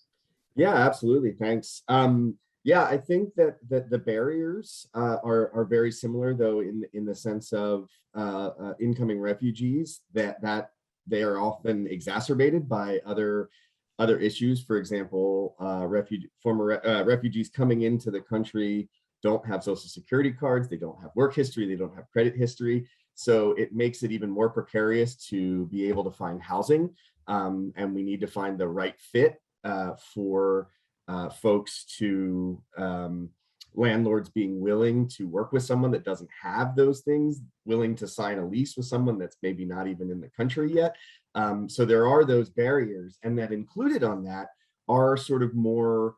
Yeah, absolutely. Thanks. Yeah, I think that the barriers are very similar, though, in the sense of incoming refugees, that they are often exacerbated by other issues. For example, former refugees coming into the country don't have social security cards, they don't have work history, they don't have credit history. So it makes it even more precarious to be able to find housing. And we need to find the right fit for folks to landlords being willing to work with someone that doesn't have those things, willing to sign a lease with someone that's maybe not even in the country yet. So there are those barriers, and that included on that are sort of more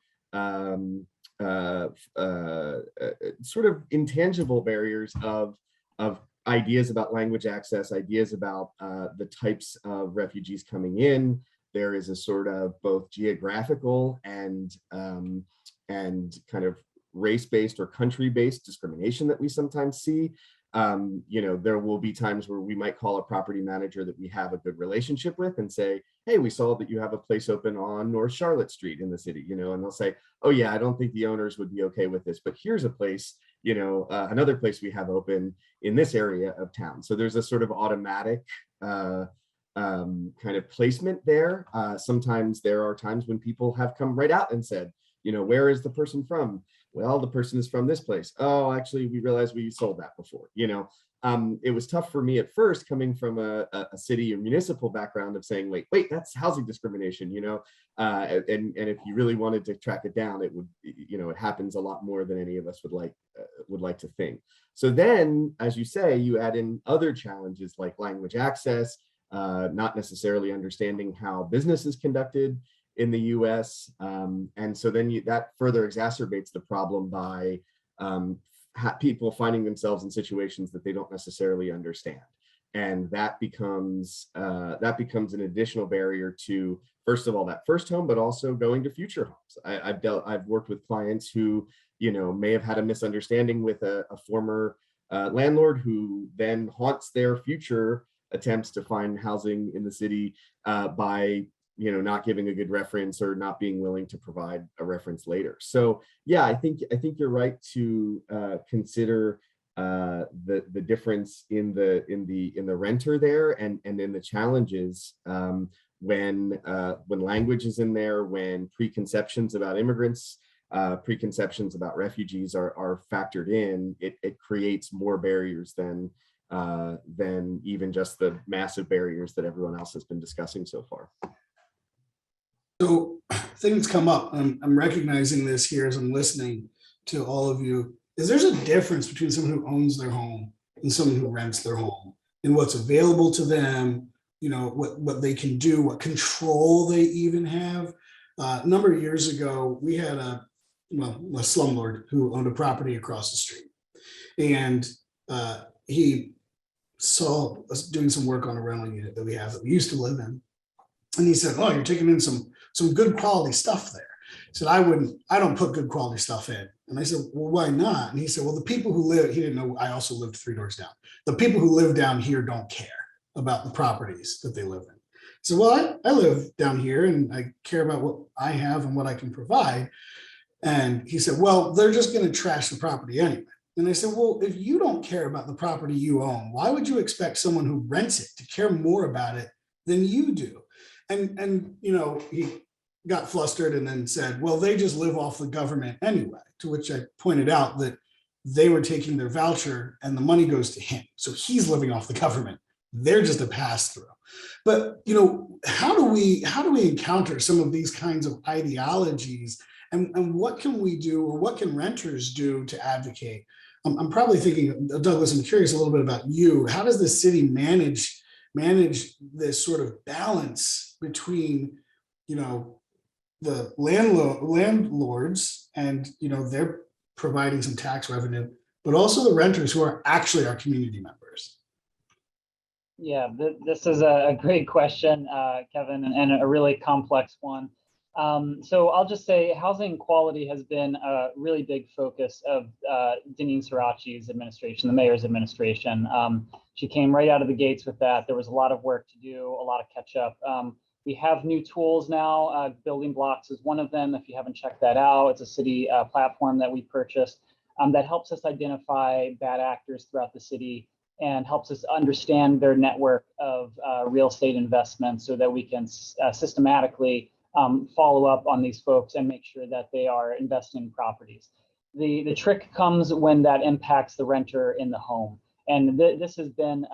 sort of intangible barriers of ideas about language access, ideas about the types of refugees coming in. There is a sort of both geographical and kind of race-based or country-based discrimination that we sometimes see. There will be times where we might call a property manager that we have a good relationship with and say, hey, we saw that you have a place open on North Charlotte Street in the city, and they'll say, oh yeah, I don't think the owners would be okay with this, but here's a place, another place we have open in this area of town. So there's a sort of automatic kind of placement there. Sometimes there are times when people have come right out and said, where is the person from? Well, the person is from this place. Oh, actually, we realized we sold that before. It was tough for me at first, coming from a city or municipal background, of saying, wait, that's housing discrimination, and if you really wanted to track it down, it would, it happens a lot more than any of us would like to think. So then, as you say, you add in other challenges like language access, not necessarily understanding how business is conducted in the US. And so then that further exacerbates the problem by people finding themselves in situations that they don't necessarily understand. And that becomes an additional barrier to, first of all, that first home, but also going to future homes. I've worked with clients who, may have had a misunderstanding with a former landlord who then haunts their future attempts to find housing in the city by not giving a good reference or not being willing to provide a reference later. So yeah, I think you're right to consider the difference in the renter there, and in the challenges when language is in there, when preconceptions about immigrants, preconceptions about refugees are factored in, it creates more barriers than even just the massive barriers that everyone else has been discussing so far. So things come up. I'm recognizing this here as I'm listening to all of you. Is there's a difference between someone who owns their home and someone who rents their home, and what's available to them, you know, what they can do, what control they even have. A number of years ago, we had a slumlord who owned a property across the street, and he saw us doing some work on a rental unit that we used to live in, and he said, "Oh, you're taking in some good quality stuff there." He said, I don't put good quality stuff in. And I said, "Well, why not?" And he said, "Well, the people who live," he didn't know I also lived 3 doors down. "The people who live down here don't care about the properties that they live in." So, "Well, I live down here and I care about what I have and what I can provide." And he said, "Well, they're just going to trash the property anyway." And I said, "Well, if you don't care about the property you own, why would you expect someone who rents it to care more about it than you do?" And you know, he got flustered and then said, "Well, they just live off the government anyway," to which I pointed out that they were taking their voucher and the money goes to him. So he's living off the government. They're just a pass through. But, you know, how do we encounter some of these kinds of ideologies, and what can we do, or what can renters do to advocate? I'm probably thinking, Douglas, I'm curious a little bit about you. How does the city manage this sort of balance between, you know, the landlords and, you know, they're providing some tax revenue, but also the renters who are actually our community members? Yeah, this is a great question, Kevin, and a really complex one. So I'll just say housing quality has been a really big focus of Deneen Sirachi's administration, the mayor's administration. She came right out of the gates with that. There was a lot of work to do, a lot of catch up. We have new tools now. Building Blocks is one of them. If you haven't checked that out, it's a city platform that we purchased that helps us identify bad actors throughout the city and helps us understand their network of real estate investments so that we can systematically follow up on these folks and make sure that they are investing in properties. The trick comes when that impacts the renter in the home. And this has been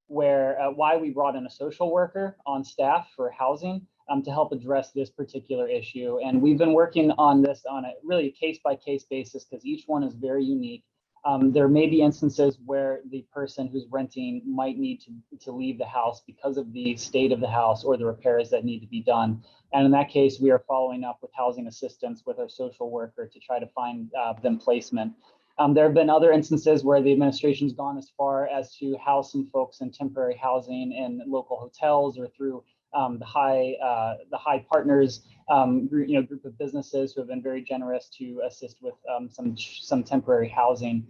why we brought in a social worker on staff for housing to help address this particular issue. And we've been working on this on a really case-by-case basis because each one is very unique. There may be instances where the person who's renting might need to leave the house because of the state of the house or the repairs that need to be done. And in that case, we are following up with housing assistance with our social worker to try to find them placement. There have been other instances where the administration's gone as far as to house some folks in temporary housing in local hotels or through the high partners group of businesses who have been very generous to assist with some temporary housing.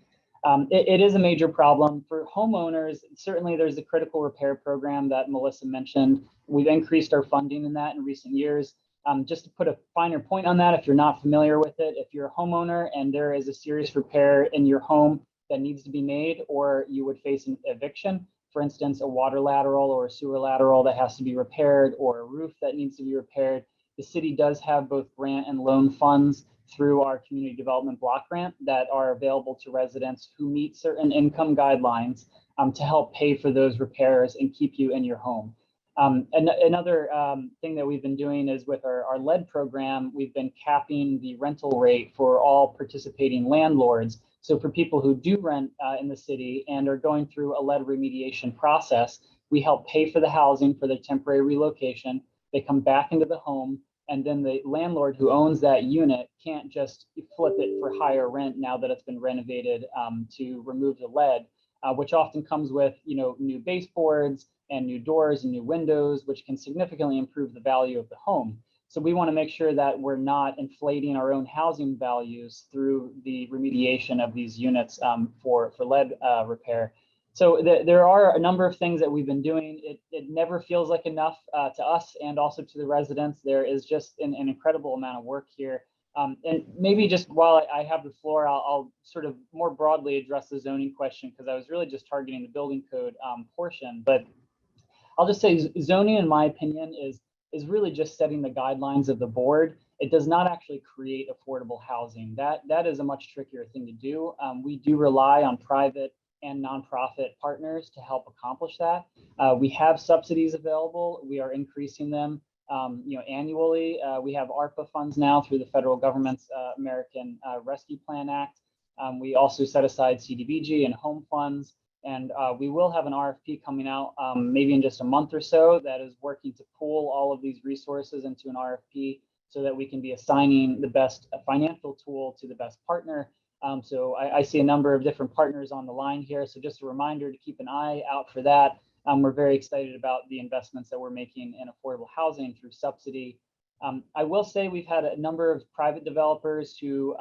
It is a major problem for homeowners. Certainly, there's the critical repair program that Melissa mentioned. We've increased our funding in that in recent years. Just to put a finer point on that, if you're not familiar with it, if you're a homeowner and there is a serious repair in your home that needs to be made, or you would face an eviction, for instance, a water lateral or a sewer lateral that has to be repaired, or a roof that needs to be repaired, the city does have both grant and loan funds through our community development block grant that are available to residents who meet certain income guidelines to help pay for those repairs and keep you in your home. Another thing that we've been doing is with our lead program, we've been capping the rental rate for all participating landlords. So for people who do rent in the city and are going through a lead remediation process, we help pay for the housing for their temporary relocation. They come back into the home, and then the landlord who owns that unit can't just flip it for higher rent now that it's been renovated to remove the lead, which often comes with new baseboards and new doors and new windows, which can significantly improve the value of the home. So we want to make sure that we're not inflating our own housing values through the remediation of these units for lead repair. So there are a number of things that we've been doing. It never feels like enough to us and also to the residents. There is just an incredible amount of work here. And maybe just while I have the floor, I'll sort of more broadly address the zoning question, because I was really just targeting the building code portion. But I'll just say zoning, in my opinion, is really just setting the guidelines of the board. It does not actually create affordable housing. That is a much trickier thing to do. We do rely on private and nonprofit partners to help accomplish that. We have subsidies available. We are increasing them annually. We have ARPA funds now through the federal government's American Rescue Plan Act. We also set aside CDBG and home funds. And we will have an RFP coming out maybe in just a month or so that is working to pool all of these resources into an RFP so that we can be assigning the best financial tool to the best partner. So I see a number of different partners on the line here. So just a reminder to keep an eye out for that. We're very excited about the investments that we're making in affordable housing through subsidy. I will say we've had a number of private developers who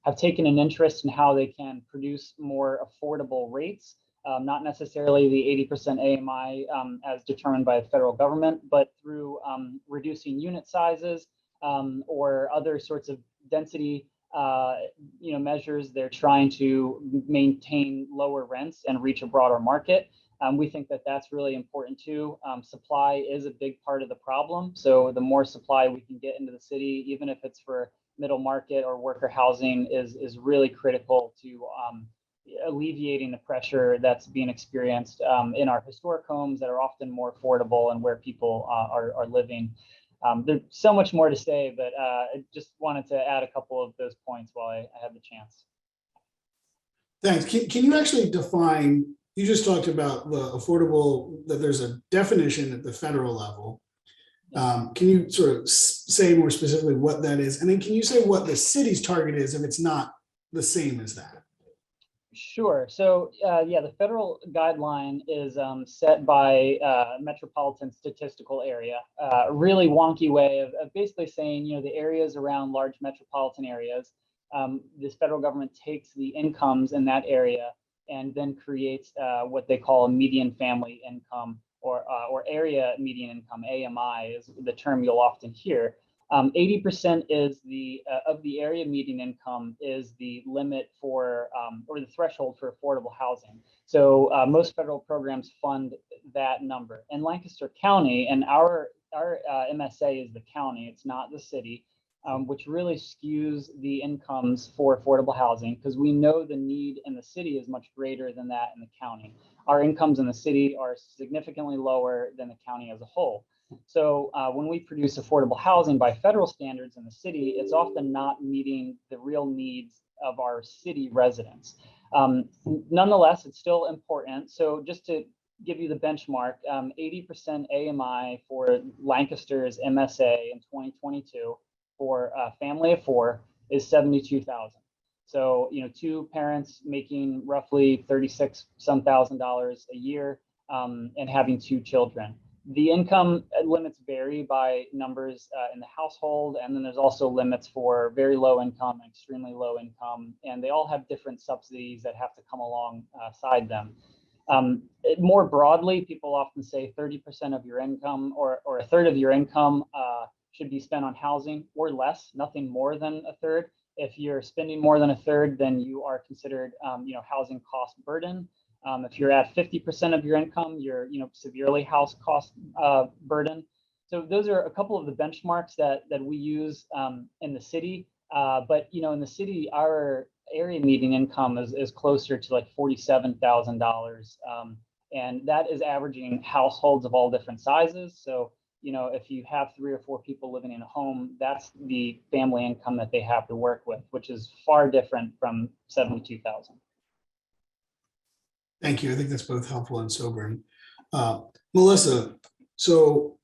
have taken an interest in how they can produce more affordable rates. Not necessarily the 80% AMI as determined by the federal government, but through reducing unit sizes or other sorts of density measures. They're trying to maintain lower rents and reach a broader market. We think that that's really important too. Supply is a big part of the problem. So the more supply we can get into the city, even if it's for middle market or worker housing, is really critical to alleviating the pressure that's being experienced in our historic homes that are often more affordable and where people are living. There's so much more to say, but I just wanted to add a couple of those points while I had the chance. Thanks. Can you actually define, you just talked about the affordable, that there's a definition at the federal level. Can you sort of say more specifically what that is? And then can you say what the city's target is if it's not the same as that? Sure. So yeah, the federal guideline is set by metropolitan statistical area, a really wonky way of basically saying, the areas around large metropolitan areas, this federal government takes the incomes in that area and then creates what they call a median family income or area median income, AMI is the term you'll often hear. 80% is of the area median income is the limit for or the threshold for affordable housing. So most federal programs fund that number. In Lancaster County, and our MSA is the county, it's not the city, which really skews the incomes for affordable housing because we know the need in the city is much greater than that in the county. Our incomes in the city are significantly lower than the county as a whole. So when we produce affordable housing by federal standards in the city, it's often not meeting the real needs of our city residents. Nonetheless, it's still important. So just to give you the benchmark, 80% AMI for Lancaster's MSA in 2022 for a family of 4 is $72,000. So, two parents making roughly $36,000 a year and having 2 children. The income limits vary by numbers in the household, and then there's also limits for very low income and extremely low income, and they all have different subsidies that have to come alongside them. More broadly, people often say 30% of your income or a third of your income should be spent on housing or less, nothing more than a third. If you're spending more than a third, then you are considered housing cost burden. If you're at 50% of your income, you're severely house cost burden. So those are a couple of the benchmarks that we use in the city. But in the city, our area median income is closer to like $47,000, and that is averaging households of all different sizes. So if you have 3 or 4 people living in a home, that's the family income that they have to work with, which is far different from $72,000. Thank you. I think that's both helpful and sobering. Melissa, so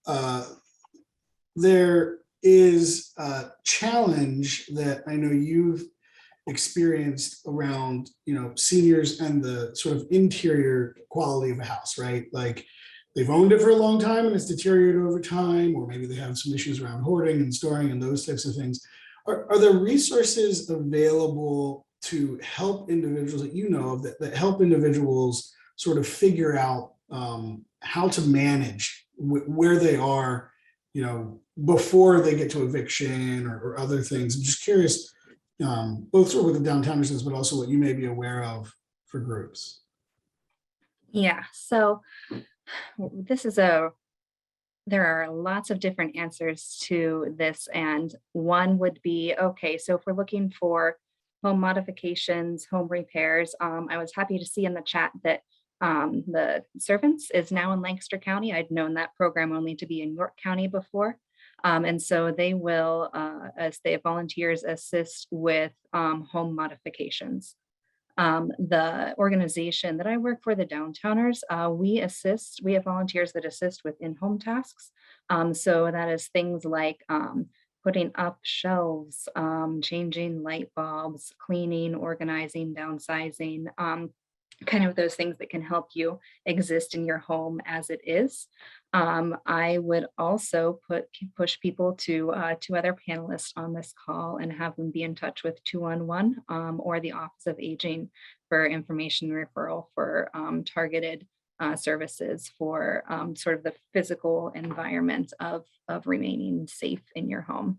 there is a challenge that I know you've experienced around, seniors and the sort of interior quality of a house, right? Like they've owned it for a long time and it's deteriorated over time, or maybe they have some issues around hoarding and storing and those types of things. Are there resources available to help individuals that of that help individuals sort of figure out how to manage where they are before they get to eviction or other things. I'm just curious, both sort of what the downtowners is, but also what you may be aware of for groups. Yeah, so there are lots of different answers to this. And one would be, okay, so if we're looking for home modifications, home repairs, I was happy to see in the chat that the Servants is now in Lancaster County. I'd known that program only to be in York County before. And so they will, as they have volunteers, assist with home modifications. The organization that I work for, the Downtowners, we have volunteers that assist with in-home tasks. So that is things like putting up shelves, changing light bulbs, cleaning, organizing, downsizing, kind of those things that can help you exist in your home as it is. I would also push people to two other panelists on this call and have them be in touch with 211 or the Office of Aging for information referral for targeted services for sort of the physical environment of remaining safe in your home.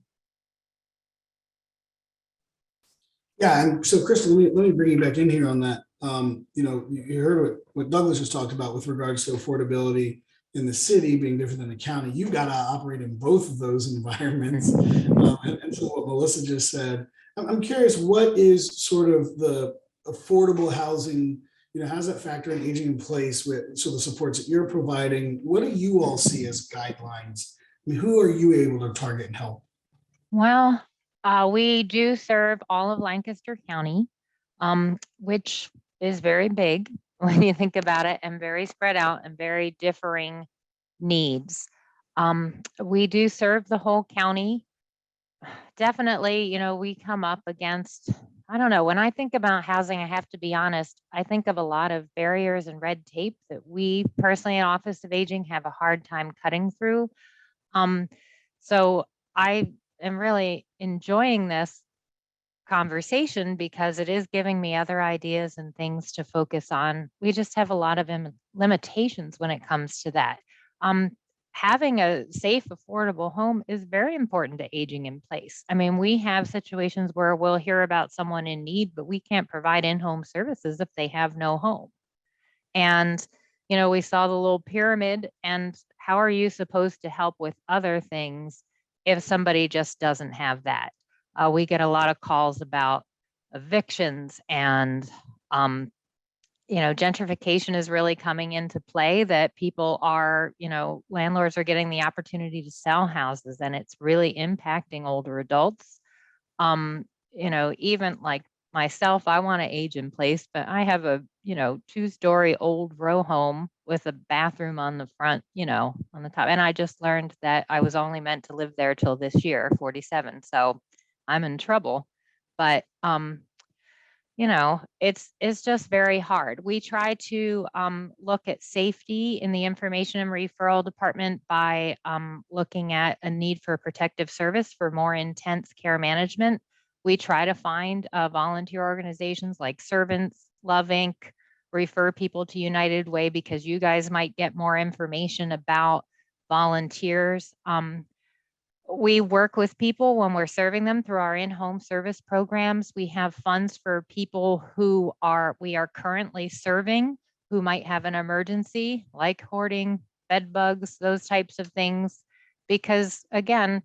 Yeah, and so Kristen, let me bring you back in here on that. You heard what Douglas just talked about with regards to affordability in the city being different than the county. You've got to operate in both of those environments. And so what Melissa just said, I'm curious, what is sort of the affordable housing, how does that factor in aging in place with the supports that you're providing? What do you all see as guidelines? I mean, who are you able to target and help? Well, we do serve all of Lancaster County, which is very big when you think about it, and very spread out and very differing needs. We do serve the whole county. Definitely, we come up against, I don't know, when I think about housing, I have to be honest, I think of a lot of barriers and red tape that we personally in Office of Aging have a hard time cutting through. So I am really enjoying this conversation because it is giving me other ideas and things to focus on. We just have a lot of limitations when it comes to that. Having a safe, affordable home is very important to aging in place. I mean, we have situations where we'll hear about someone in need, but we can't provide in-home services if they have no home. And, we saw the little pyramid, and how are you supposed to help with other things if somebody just doesn't have that? We get a lot of calls about evictions and, gentrification is really coming into play, that people are, landlords are getting the opportunity to sell houses, and it's really impacting older adults. Even like myself, I want to age in place, but I have a, 2-story old row home with a bathroom on the front, on the top. And I just learned that I was only meant to live there till this year, 47. So I'm in trouble. But it's just very hard. We try to look at safety in the information and referral department by looking at a need for protective service for more intense care management. We try to find volunteer organizations like Servants, Love Inc., refer people to United Way because you guys might get more information about volunteers. We work with people when we're serving them through our in-home service programs. We have funds for people who we are currently serving who might have an emergency, like hoarding, bed bugs, those types of things. Because again,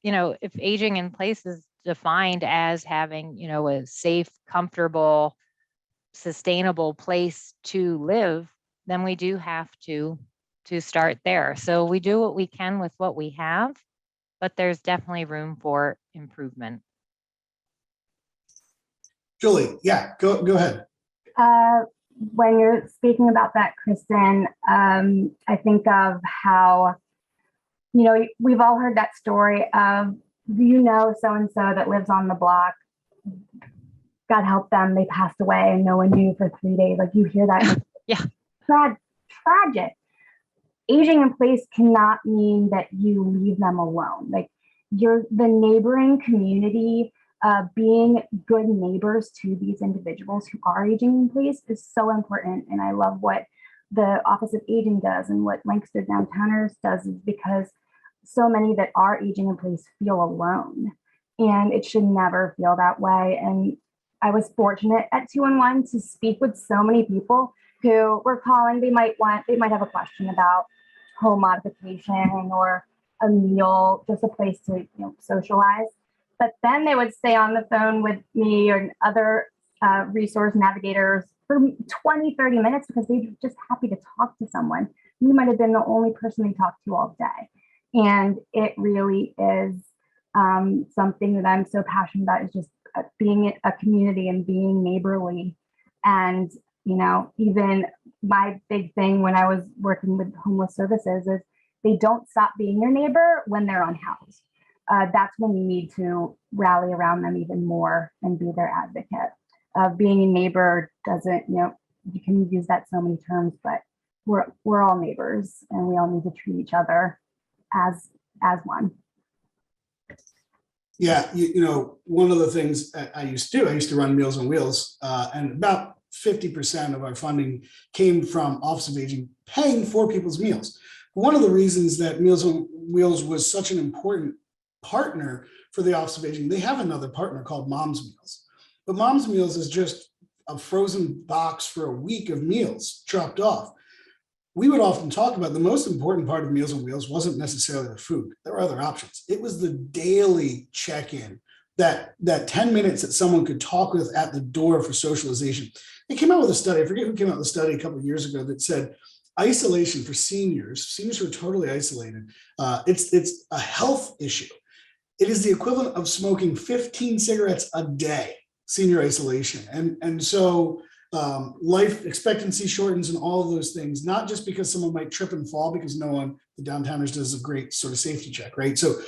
if aging in place is defined as having, a safe, comfortable, sustainable place to live, then we do have to start there. So we do what we can with what we have, but there's definitely room for improvement. Julie, yeah, go ahead. When you're speaking about that, Kristen, I think of how, we've all heard that story of, so-and-so that lives on the block, God help them, they passed away and no one knew for 3 days. Like, you hear that. Yeah. Tragic. Aging in place cannot mean that you leave them alone. Like, the neighboring community, being good neighbors to these individuals who are aging in place is so important. And I love what the Office of Aging does and what Lancaster Downtowners does, is because so many that are aging in place feel alone, and it should never feel that way. And I was fortunate at 2-in-1 to speak with so many people who were calling. They might have a question about home modification or a meal, just a place to socialize. But then they would stay on the phone with me or other resource navigators for 20, 30 minutes because they're just happy to talk to someone. You might have been the only person they talked to all day. And it really is something that I'm so passionate about, is just being a community and being neighborly. And, even my big thing when I was working with homeless services is they don't stop being your neighbor when they're unhoused. That's when you need to rally around them even more and be their advocate. Being a neighbor doesn't, you can use that so many terms, but we're all neighbors and we all need to treat each other as one. Yeah, one of the things I used to run Meals on Wheels, and about 50% of our funding came from Office of Aging paying for people's meals. One of the reasons that Meals on Wheels was such an important partner for the Office of Aging, they have another partner called Mom's Meals. But Mom's Meals is just a frozen box for a week of meals dropped off. We would often talk about the most important part of Meals on Wheels wasn't necessarily the food. There were other options. It was the daily check-in, that 10 minutes that someone could talk with at the door for socialization. They came out with a study, I forget who came out with a study a couple of years ago, that said isolation for seniors who are totally isolated, it's a health issue. It is the equivalent of smoking 15 cigarettes a day, senior isolation. And so life expectancy shortens and all of those things, not just because someone might trip and fall, because no one, the downtowners, does a great sort of safety check, right? So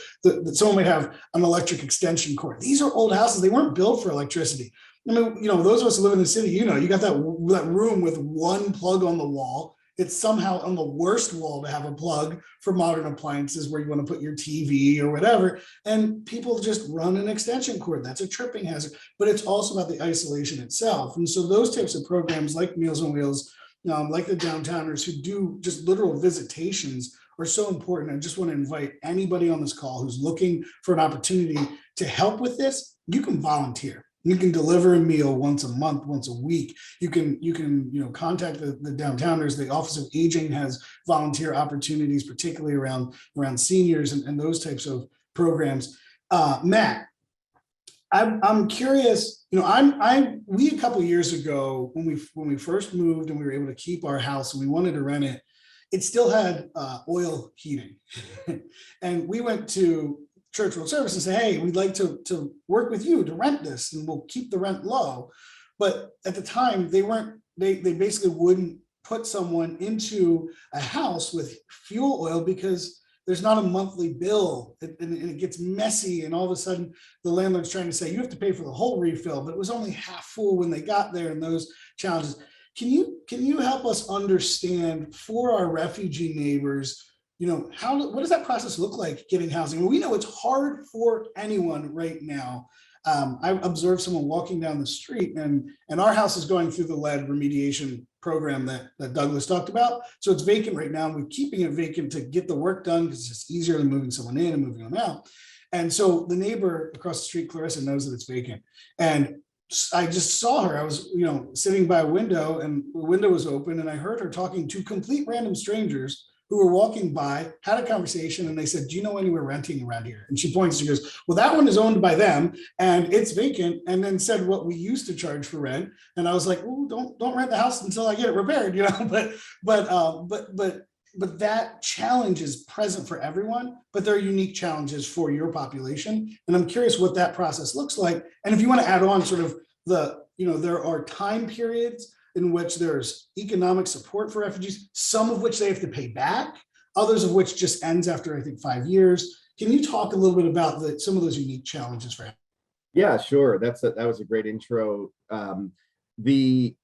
someone might have an electric extension cord. These are old houses. They weren't built for electricity. I mean, those of us who live in the city, you got that room with one plug on the wall. It's somehow on the worst wall to have a plug for modern appliances where you want to put your TV or whatever. And people just run an extension cord. That's a tripping hazard, but it's also about the isolation itself. And so those types of programs like Meals on Wheels, like the downtowners who do just literal visitations, are so important. I just want to invite anybody on this call who's looking for an opportunity to help with this. You can volunteer. You can deliver a meal once a month, once a week. You can contact the downtowners. The Office of Aging has volunteer opportunities, particularly around seniors and those types of programs. Matt, I'm curious. We a couple of years ago when we first moved and we were able to keep our house and we wanted to rent it, it still had oil heating, and we went to Church World Service and say, hey, we'd like to work with you to rent this and we'll keep the rent low. But at the time they basically wouldn't put someone into a house with fuel oil because there's not a monthly bill and it gets messy. And all of a sudden the landlord's trying to say you have to pay for the whole refill, but it was only half full when they got there, and those challenges. Can you help us understand for our refugee neighbors, what does that process look like getting housing? We know it's hard for anyone right now. I observed someone walking down the street and our house is going through the lead remediation program that Douglas talked about. So it's vacant right now. We're keeping it vacant to get the work done because it's just easier than moving someone in and moving them out. And so the neighbor across the street, Clarissa, knows that it's vacant. And I just saw her. I was, sitting by a window and the window was open and I heard her talking to complete random strangers who were walking by, had a conversation, and they said, do you know anywhere renting around here? And she points, she goes, well, that one is owned by them and it's vacant, and then said what we used to charge for rent. And I was like, oh, don't rent the house until I get it repaired, but that challenge is present for everyone, but there are unique challenges for your population. And I'm curious what that process looks like. And if you want to add on sort of there are time periods in which there's economic support for refugees, some of which they have to pay back, others of which just ends after, I think, 5 years. Can you talk a little bit about some of those unique challenges for? Yeah, sure. That was a great intro. The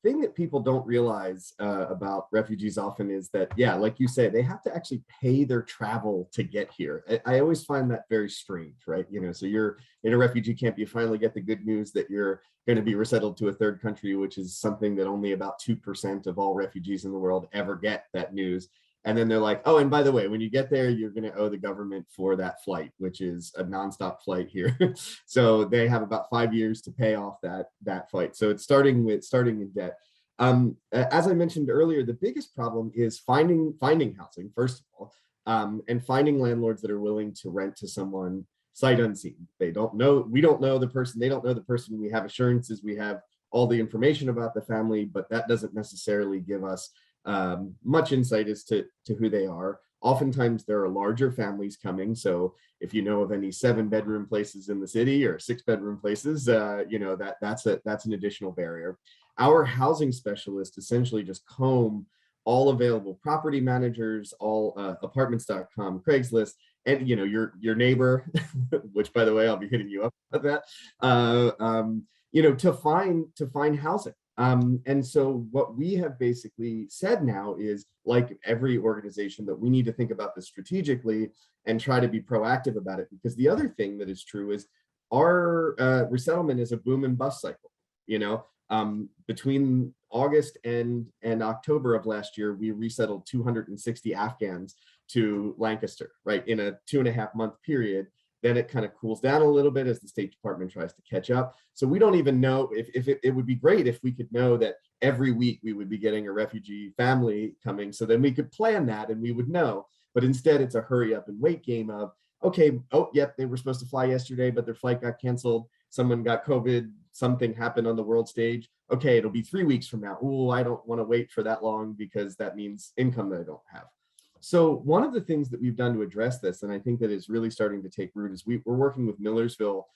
thing that people don't realize about refugees often is that, yeah, like you say, they have to actually pay their travel to get here. I always find that very strange, right? So you're in a refugee camp, you finally get the good news that you're going to be resettled to a third country, which is something that only about 2% of all refugees in the world ever get that news. And then they're like, oh, and by the way, when you get there, you're going to owe the government for that flight, which is a nonstop flight here. So they have about 5 years to pay off that flight. So it's starting in debt. As I mentioned earlier, the biggest problem is finding housing, first of all, and finding landlords that are willing to rent to someone sight unseen. We don't know the person, they don't know the person. We have assurances, we have all the information about the family, but that doesn't necessarily give us much insight as to who they are. Oftentimes there are larger families coming. So if you know of any 7-bedroom places in the city or 6-bedroom places, that's an additional barrier. Our housing specialists essentially just comb all available property managers, all apartments.com, Craigslist, and your neighbor, which by the way, I'll be hitting you up about that, to find housing. And so what we have basically said now is, like every organization, that we need to think about this strategically and try to be proactive about it. Because the other thing that is true is our resettlement is a boom and bust cycle. Between August and October of last year, we resettled 260 Afghans to Lancaster, right, in a 2.5 month period. Then it kind of cools down a little bit as the State Department tries to catch up. So we don't even know if it would be great if we could know that every week we would be getting a refugee family coming, so then we could plan that and we would know. But instead it's a hurry up and wait game of, okay, oh, yep, they were supposed to fly yesterday, but their flight got canceled. Someone got COVID, something happened on the world stage. Okay, it'll be 3 weeks from now. Oh, I don't want to wait for that long because that means income that I don't have. So one of the things that we've done to address this, and I think that is really starting to take root, is we're working with Millersville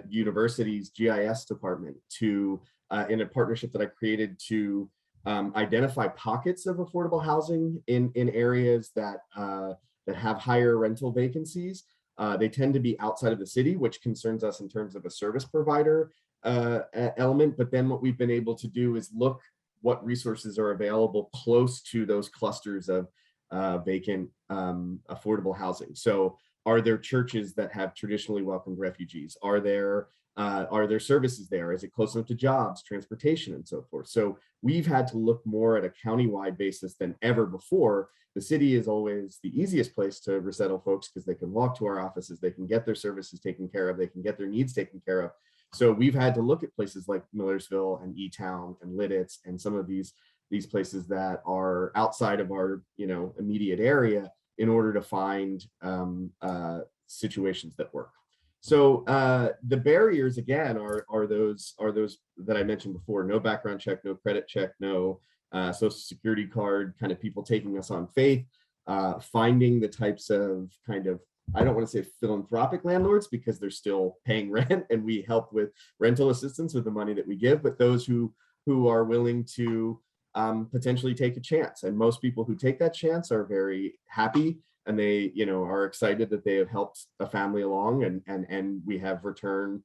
University's GIS department to, in a partnership that I created, to identify pockets of affordable housing in areas that have higher rental vacancies. They tend to be outside of the city, which concerns us in terms of a service provider element. But then what we've been able to do is look what resources are available close to those clusters of vacant affordable housing. So are there churches that have traditionally welcomed refugees? Are there services there? Is it close enough to jobs, transportation, and so forth? So we've had to look more at a countywide basis than ever before. The city is always the easiest place to resettle folks because they can walk to our offices, they can get their services taken care of, they can get their needs taken care of. So we've had to look at places like Millersville and E-Town and Lidditz and some of these places that are outside of our immediate area in order to find situations that work. So the barriers again are those that I mentioned before: no background check, no credit check, no social security card, kind of people taking us on faith, finding the types of I don't want to say philanthropic landlords because they're still paying rent and we help with rental assistance with the money that we give, but those who are willing to potentially take a chance. And most people who take that chance are very happy, and they are excited that they have helped a family along, and we have return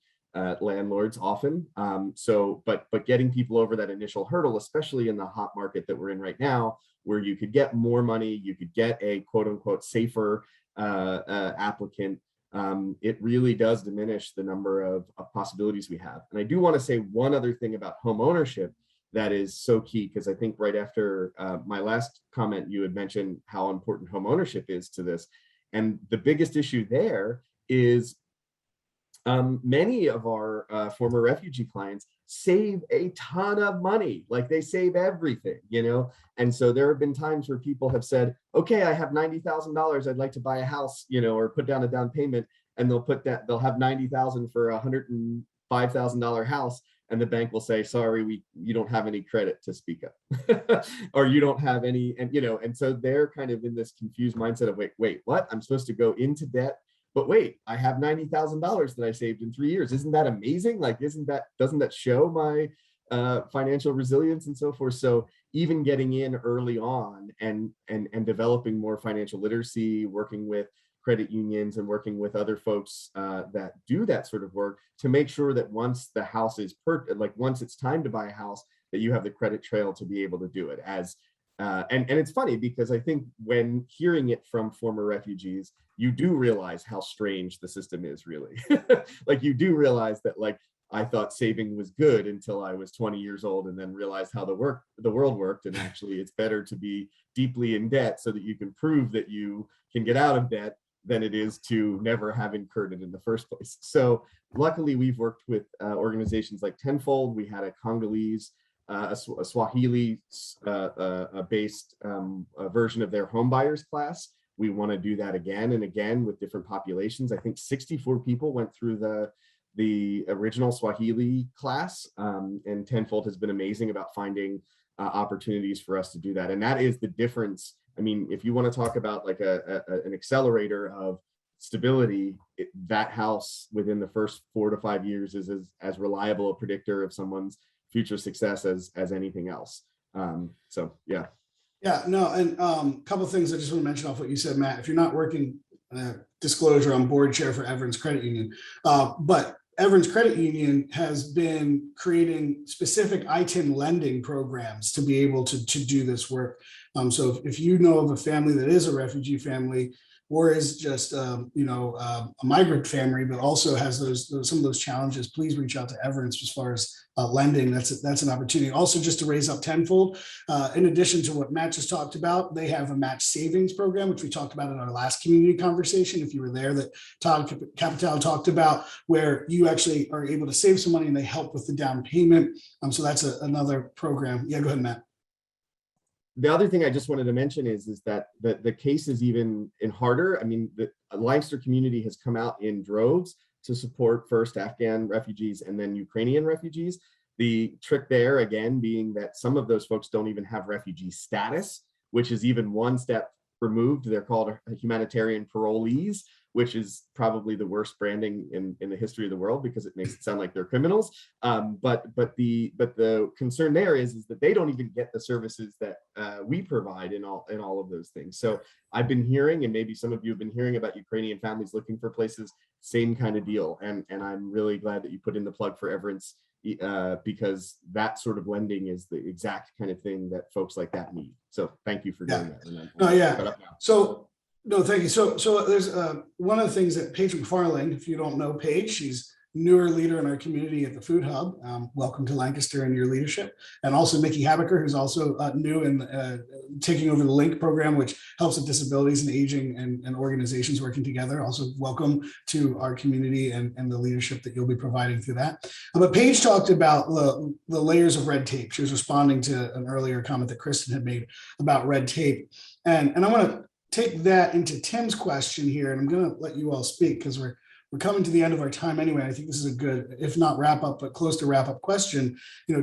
landlords often. But getting people over that initial hurdle, especially in the hot market that we're in right now, where you could get more money, you could get a quote unquote safer applicant, it really does diminish the number of possibilities we have. And I do want to say one other thing about home ownership that is so key, because I think right after my last comment, you had mentioned how important home ownership is to this. And the biggest issue there is many of our former refugee clients save a ton of money, like they save everything, And so there have been times where people have said, okay, I have $90,000, I'd like to buy a house, or put down a down payment, and they'll have 90,000 for a $105,000 house. And the bank will say, sorry, you don't have any credit to speak of, or you don't have any, and so they're kind of in this confused mindset of, wait, what? I'm supposed to go into debt, but wait, I have $90,000 that I saved in 3 years. Isn't that amazing? Like, doesn't that show my financial resilience and so forth? So even getting in early on and developing more financial literacy, working with credit unions and working with other folks that do that sort of work to make sure that once the house is once it's time to buy a house, that you have the credit trail to be able to do it. And it's funny because I think when hearing it from former refugees, you do realize how strange the system is, really. Like, you do realize that, like, I thought saving was good until I was 20 years old and then realized how the world worked. And actually it's better to be deeply in debt so that you can prove that you can get out of debt than it is to never have incurred it in the first place. So luckily we've worked with organizations like Tenfold. We had a Congolese, a Swahili based version of their homebuyers class. We want to do that again and again with different populations. I think 64 people went through the original Swahili class, and Tenfold has been amazing about finding opportunities for us to do that. And that is the difference. I mean, if you want to talk about like an accelerator of stability, that house within the first 4 to 5 years is as reliable a predictor of someone's future success as anything else. So yeah. Yeah, no, and a couple of things I just want to mention off what you said, Matt. If you're not working, disclosure, I'm board chair for Everins Credit Union, but Everins Credit Union has been creating specific ITIN lending programs to be able to do this work. So if you know of a family that is a refugee family or is just a migrant family, but also has some of those challenges, please reach out to Everins as far as lending. That's an opportunity. Also, just to raise up tenfold, in addition to what Matt just talked about, they have a match savings program, which we talked about in our last community conversation. If you were there, that Todd Capital talked about, where you actually are able to save some money and they help with the down payment. So that's another program. Yeah, go ahead, Matt. The other thing I just wanted to mention is that the case is even harder. I mean, the Lancaster community has come out in droves to support first Afghan refugees and then Ukrainian refugees. The trick there, again, being that some of those folks don't even have refugee status, which is even one step removed. They're called humanitarian parolees, which is probably the worst branding in the history of the world because it makes it sound like they're criminals. But the concern there is that they don't even get the services that we provide in all of those things. So I've been hearing, and maybe some of you have been hearing about Ukrainian families looking for places, same kind of deal. And I'm really glad that you put in the plug for Everins, because that sort of lending is the exact kind of thing that folks like that need. So thank you for doing that. No, yeah. So no, thank you. So there's one of the things that Paige McFarlane, if you don't know Paige, she's newer leader in our community at the Food Hub. Welcome to Lancaster and your leadership. And also Nikki Habecker, who's also new in taking over the LINK program, which helps with disabilities and aging and organizations working together. Also welcome to our community and the leadership that you'll be providing through that. But Paige talked about the layers of red tape. She was responding to an earlier comment that Kristen had made about red tape. And I want to take that into Tim's question here, and I'm going to let you all speak because we're coming to the end of our time anyway. I think this is a good, if not wrap up, but close to wrap up question.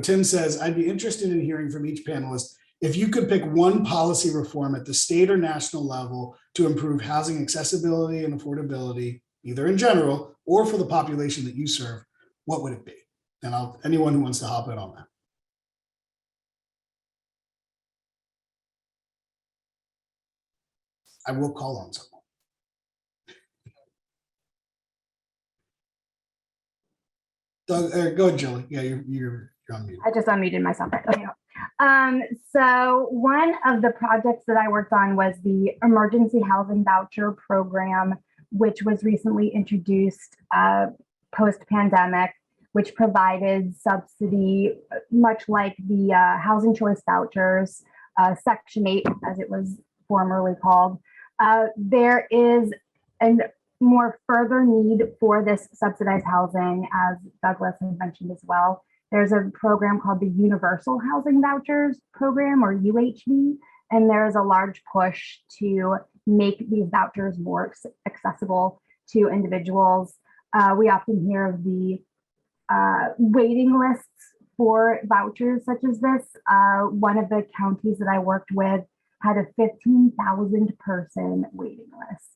Tim says, I'd be interested in hearing from each panelist if you could pick one policy reform at the state or national level to improve housing accessibility and affordability, either in general or for the population that you serve, what would it be? And anyone who wants to hop in on that. I will call on someone. Doug, go ahead, Julie. Yeah, you're on mute. I just unmuted myself. Right? Okay. So one of the projects that I worked on was the Emergency Housing Voucher Program, which was recently introduced post-pandemic, which provided subsidy, much like the Housing Choice Vouchers, Section 8, as it was formerly called. There is a more further need for this subsidized housing, as Douglas had mentioned as well. There's a program called the Universal Housing Vouchers Program, or UHV, and there is a large push to make these vouchers more accessible to individuals. We often hear of the waiting lists for vouchers such as this. One of the counties that I worked with had a 15,000 person waiting list.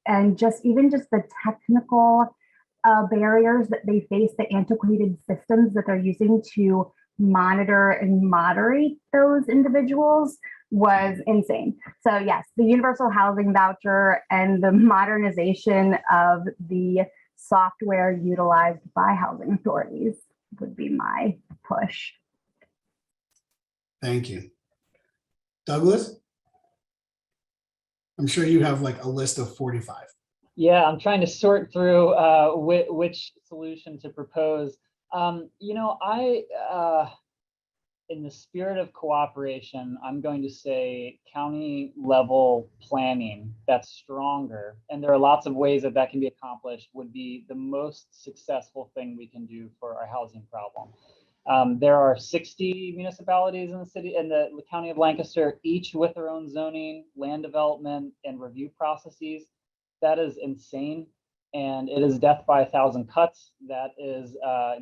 And just the technical barriers that they face, the antiquated systems that they're using to monitor and moderate those individuals was insane. So yes, the universal housing voucher and the modernization of the software utilized by housing authorities would be my push. Thank you. Douglas? I'm sure you have like a list of 45. Yeah, I'm trying to sort through which solution to propose. In the spirit of cooperation, I'm going to say county level planning that's stronger. And there are lots of ways that can be accomplished, would be the most successful thing we can do for our housing problem. There are 60 municipalities in the city and the county of Lancaster, each with their own zoning, land development, and review processes. That is insane. And it is death by 1,000 cuts. That is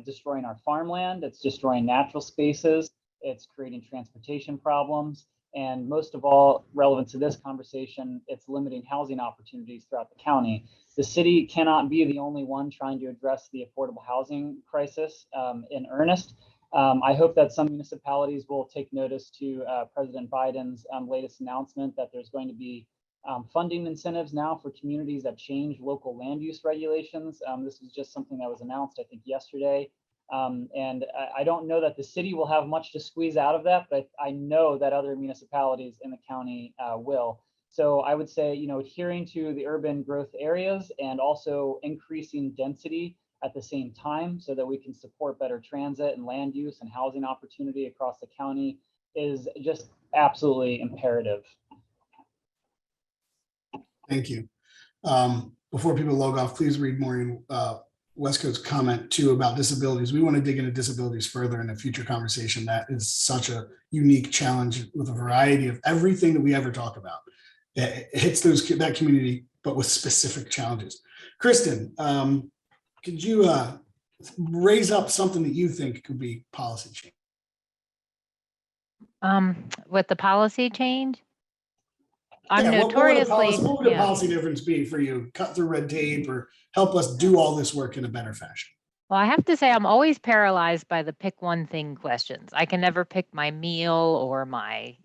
destroying our farmland. It's destroying natural spaces. It's creating transportation problems. And most of all, relevant to this conversation, it's limiting housing opportunities throughout the county. The city cannot be the only one trying to address the affordable housing crisis in earnest. I hope that some municipalities will take notice to President Biden's latest announcement that there's going to be funding incentives now for communities that change local land use regulations. This is just something that was announced, I think, yesterday. And I don't know that the city will have much to squeeze out of that, but I know that other municipalities in the county will. So I would say, adhering to the urban growth areas and also increasing density at the same time so that we can support better transit and land use and housing opportunity across the county is just absolutely imperative. Thank you. Before people log off, please read Maureen Westcoat's comment too about disabilities. We want to dig into disabilities further in a future conversation. That is such a unique challenge with a variety of everything that we ever talk about. It hits that community, but with specific challenges. Kristen, could you raise up something that you think could be policy change? With the policy change? I'm Yeah, notoriously, what would a policy difference be for you? Cut through red tape or help us do all this work in a better fashion? Well, I have to say I'm always paralyzed by the pick one thing questions. I can never pick my meal or my,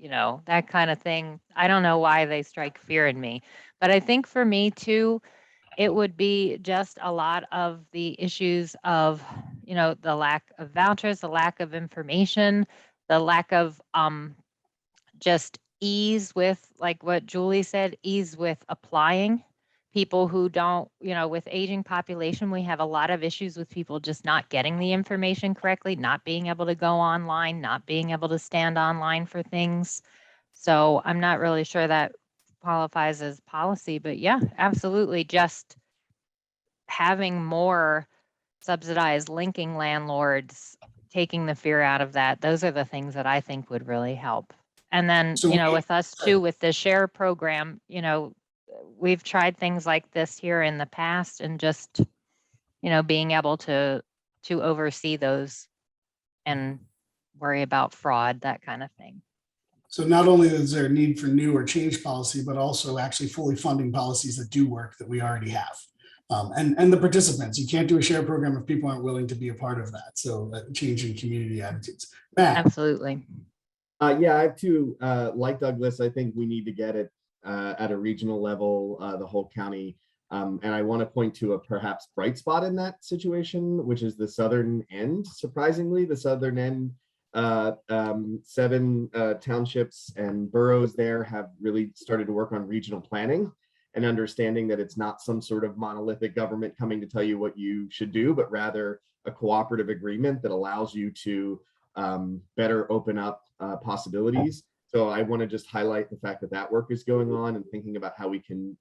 that kind of thing. I don't know why they strike fear in me. But I think for me too, it would be just a lot of the issues of, the lack of vouchers, the lack of information, the lack of just ease with, like what Julie said, ease with applying. People who don't, with aging population, we have a lot of issues with people just not getting the information correctly, not being able to go online, not being able to stand online for things. So I'm not really sure that qualifies as policy, but yeah, absolutely. Just having more subsidized linking landlords, taking the fear out of that. Those are the things that I think would really help. And then, So with us too, with the share program, we've tried things like this here in the past and just, being able to oversee those and worry about fraud, that kind of thing. So not only is there a need for new or change policy, but also actually fully funding policies that do work that we already have. And the participants, you can't do a share program if people aren't willing to be a part of that. So changing community attitudes. Matt. Absolutely. Yeah, I have to, like Douglas, I think we need to get it at a regional level, the whole county. And I want to point to a perhaps bright spot in that situation, which is the southern end. Surprisingly, the southern end, 7 townships and boroughs there have really started to work on regional planning and understanding that it's not some sort of monolithic government coming to tell you what you should do, but rather a cooperative agreement that allows you to better open up possibilities. So I want to just highlight the fact that that work is going on and thinking about how we can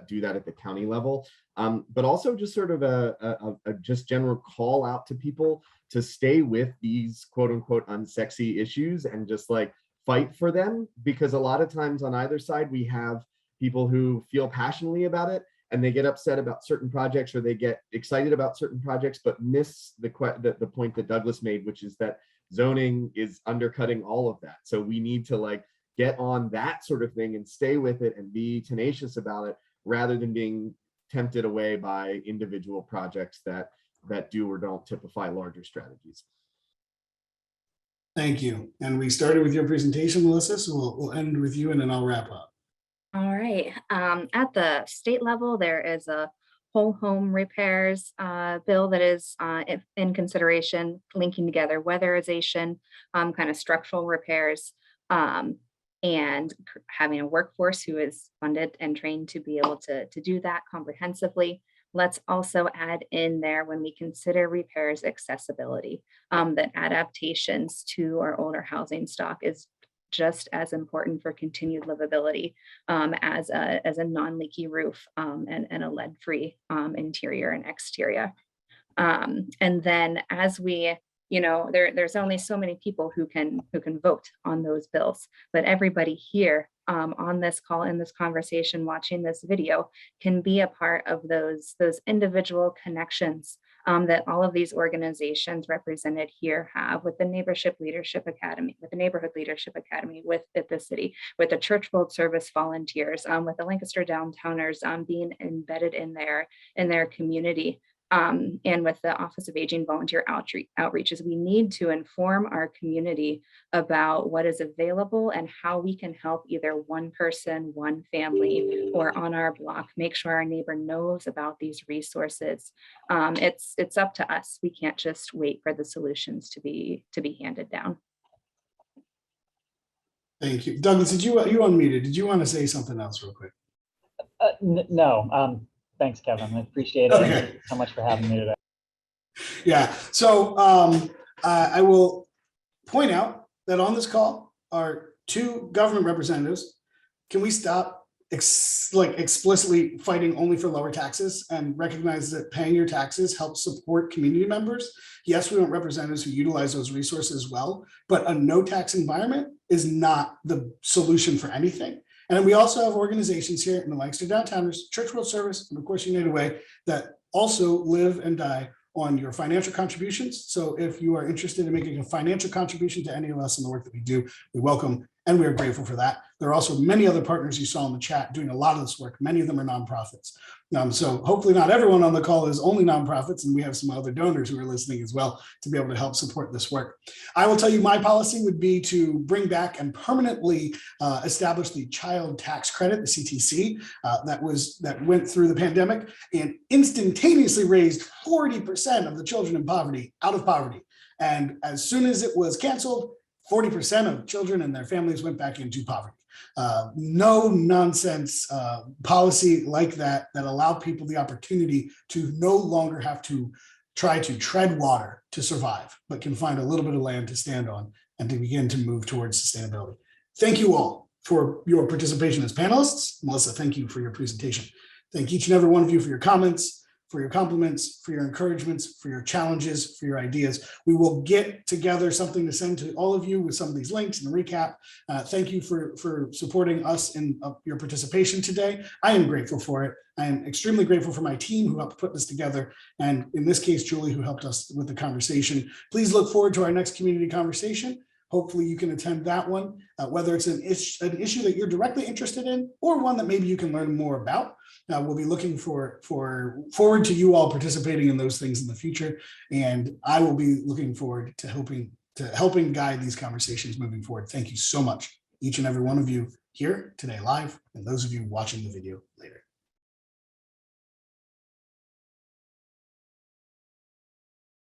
do that at the county level, but also just sort of a just general call out to people to stay with these quote unquote unsexy issues and just like fight for them, because a lot of times on either side we have people who feel passionately about it and they get upset about certain projects or they get excited about certain projects but miss the point that Douglas made, which is that zoning is undercutting all of that. So we need to like get on that sort of thing and stay with it and be tenacious about it rather than being tempted away by individual projects that do or don't typify larger strategies. Thank you. And we started with your presentation, Melissa, so we'll end with you and then I'll wrap up. All right. At the state level, there is a whole home repairs bill that is in consideration, linking together weatherization, kind of structural repairs, and having a workforce who is funded and trained to be able to do that comprehensively. Let's also add in there, when we consider repairs, accessibility, that adaptations to our older housing stock is just as important for continued livability as a non-leaky roof and a lead-free interior and exterior. And then as we, there's only so many people who can vote on those bills, but everybody here on this call, in this conversation, watching this video, can be a part of those individual connections that all of these organizations represented here have with the Neighborhood Leadership Academy, with with the city, with the Church World Service volunteers, with the Lancaster Downtowners being embedded in their community. And with the Office of Aging volunteer outreaches, we need to inform our community about what is available and how we can help either one person, one family, or on our block, make sure our neighbor knows about these resources. It's up to us. We can't just wait for the solutions to be handed down. Thank you. Douglas, you unmuted. Did you want to say something else real quick? No. Thanks, Kevin. I appreciate it. Okay. Thank you so much for having me today. Yeah. So I will point out that on this call are two government representatives. Can we stop explicitly fighting only for lower taxes and recognize that paying your taxes helps support community members? Yes, we want representatives who utilize those resources well, but a no tax environment is not the solution for anything. And we also have organizations here in the Lancaster Downtowners, Church World Service, and of course United Way, that also live and die on your financial contributions. So if you are interested in making a financial contribution to any of us in the work that we do, we welcome and we are grateful for that. There are also many other partners you saw in the chat doing a lot of this work. Many of them are nonprofits. So hopefully not everyone on the call is only nonprofits, and we have some other donors who are listening as well to be able to help support this work. I will tell you, my policy would be to bring back and permanently establish the child tax credit, the CTC, that went through the pandemic and instantaneously raised 40% of the children in poverty out of poverty. And as soon as it was canceled, 40% of children and their families went back into poverty. No nonsense policy like that allowed people the opportunity to no longer have to try to tread water to survive, but can find a little bit of land to stand on and to begin to move towards sustainability. Thank you all for your participation as panelists. Melissa, thank you for your presentation. Thank each and every one of you for your comments, for your compliments, for your encouragements, for your challenges, for your ideas. We will get together something to send to all of you with some of these links and a recap. Thank you for supporting us in your participation today. I am grateful for it. I am extremely grateful for my team who helped put this together. And in this case, Julie, who helped us with the conversation. Please look forward to our next community conversation. Hopefully you can attend that one, whether it's an issue that you're directly interested in or one that maybe you can learn more about. We'll be looking forward to you all participating in those things in the future. And I will be looking forward to helping guide these conversations moving forward. Thank you so much, each and every one of you here today live, and those of you watching the video later.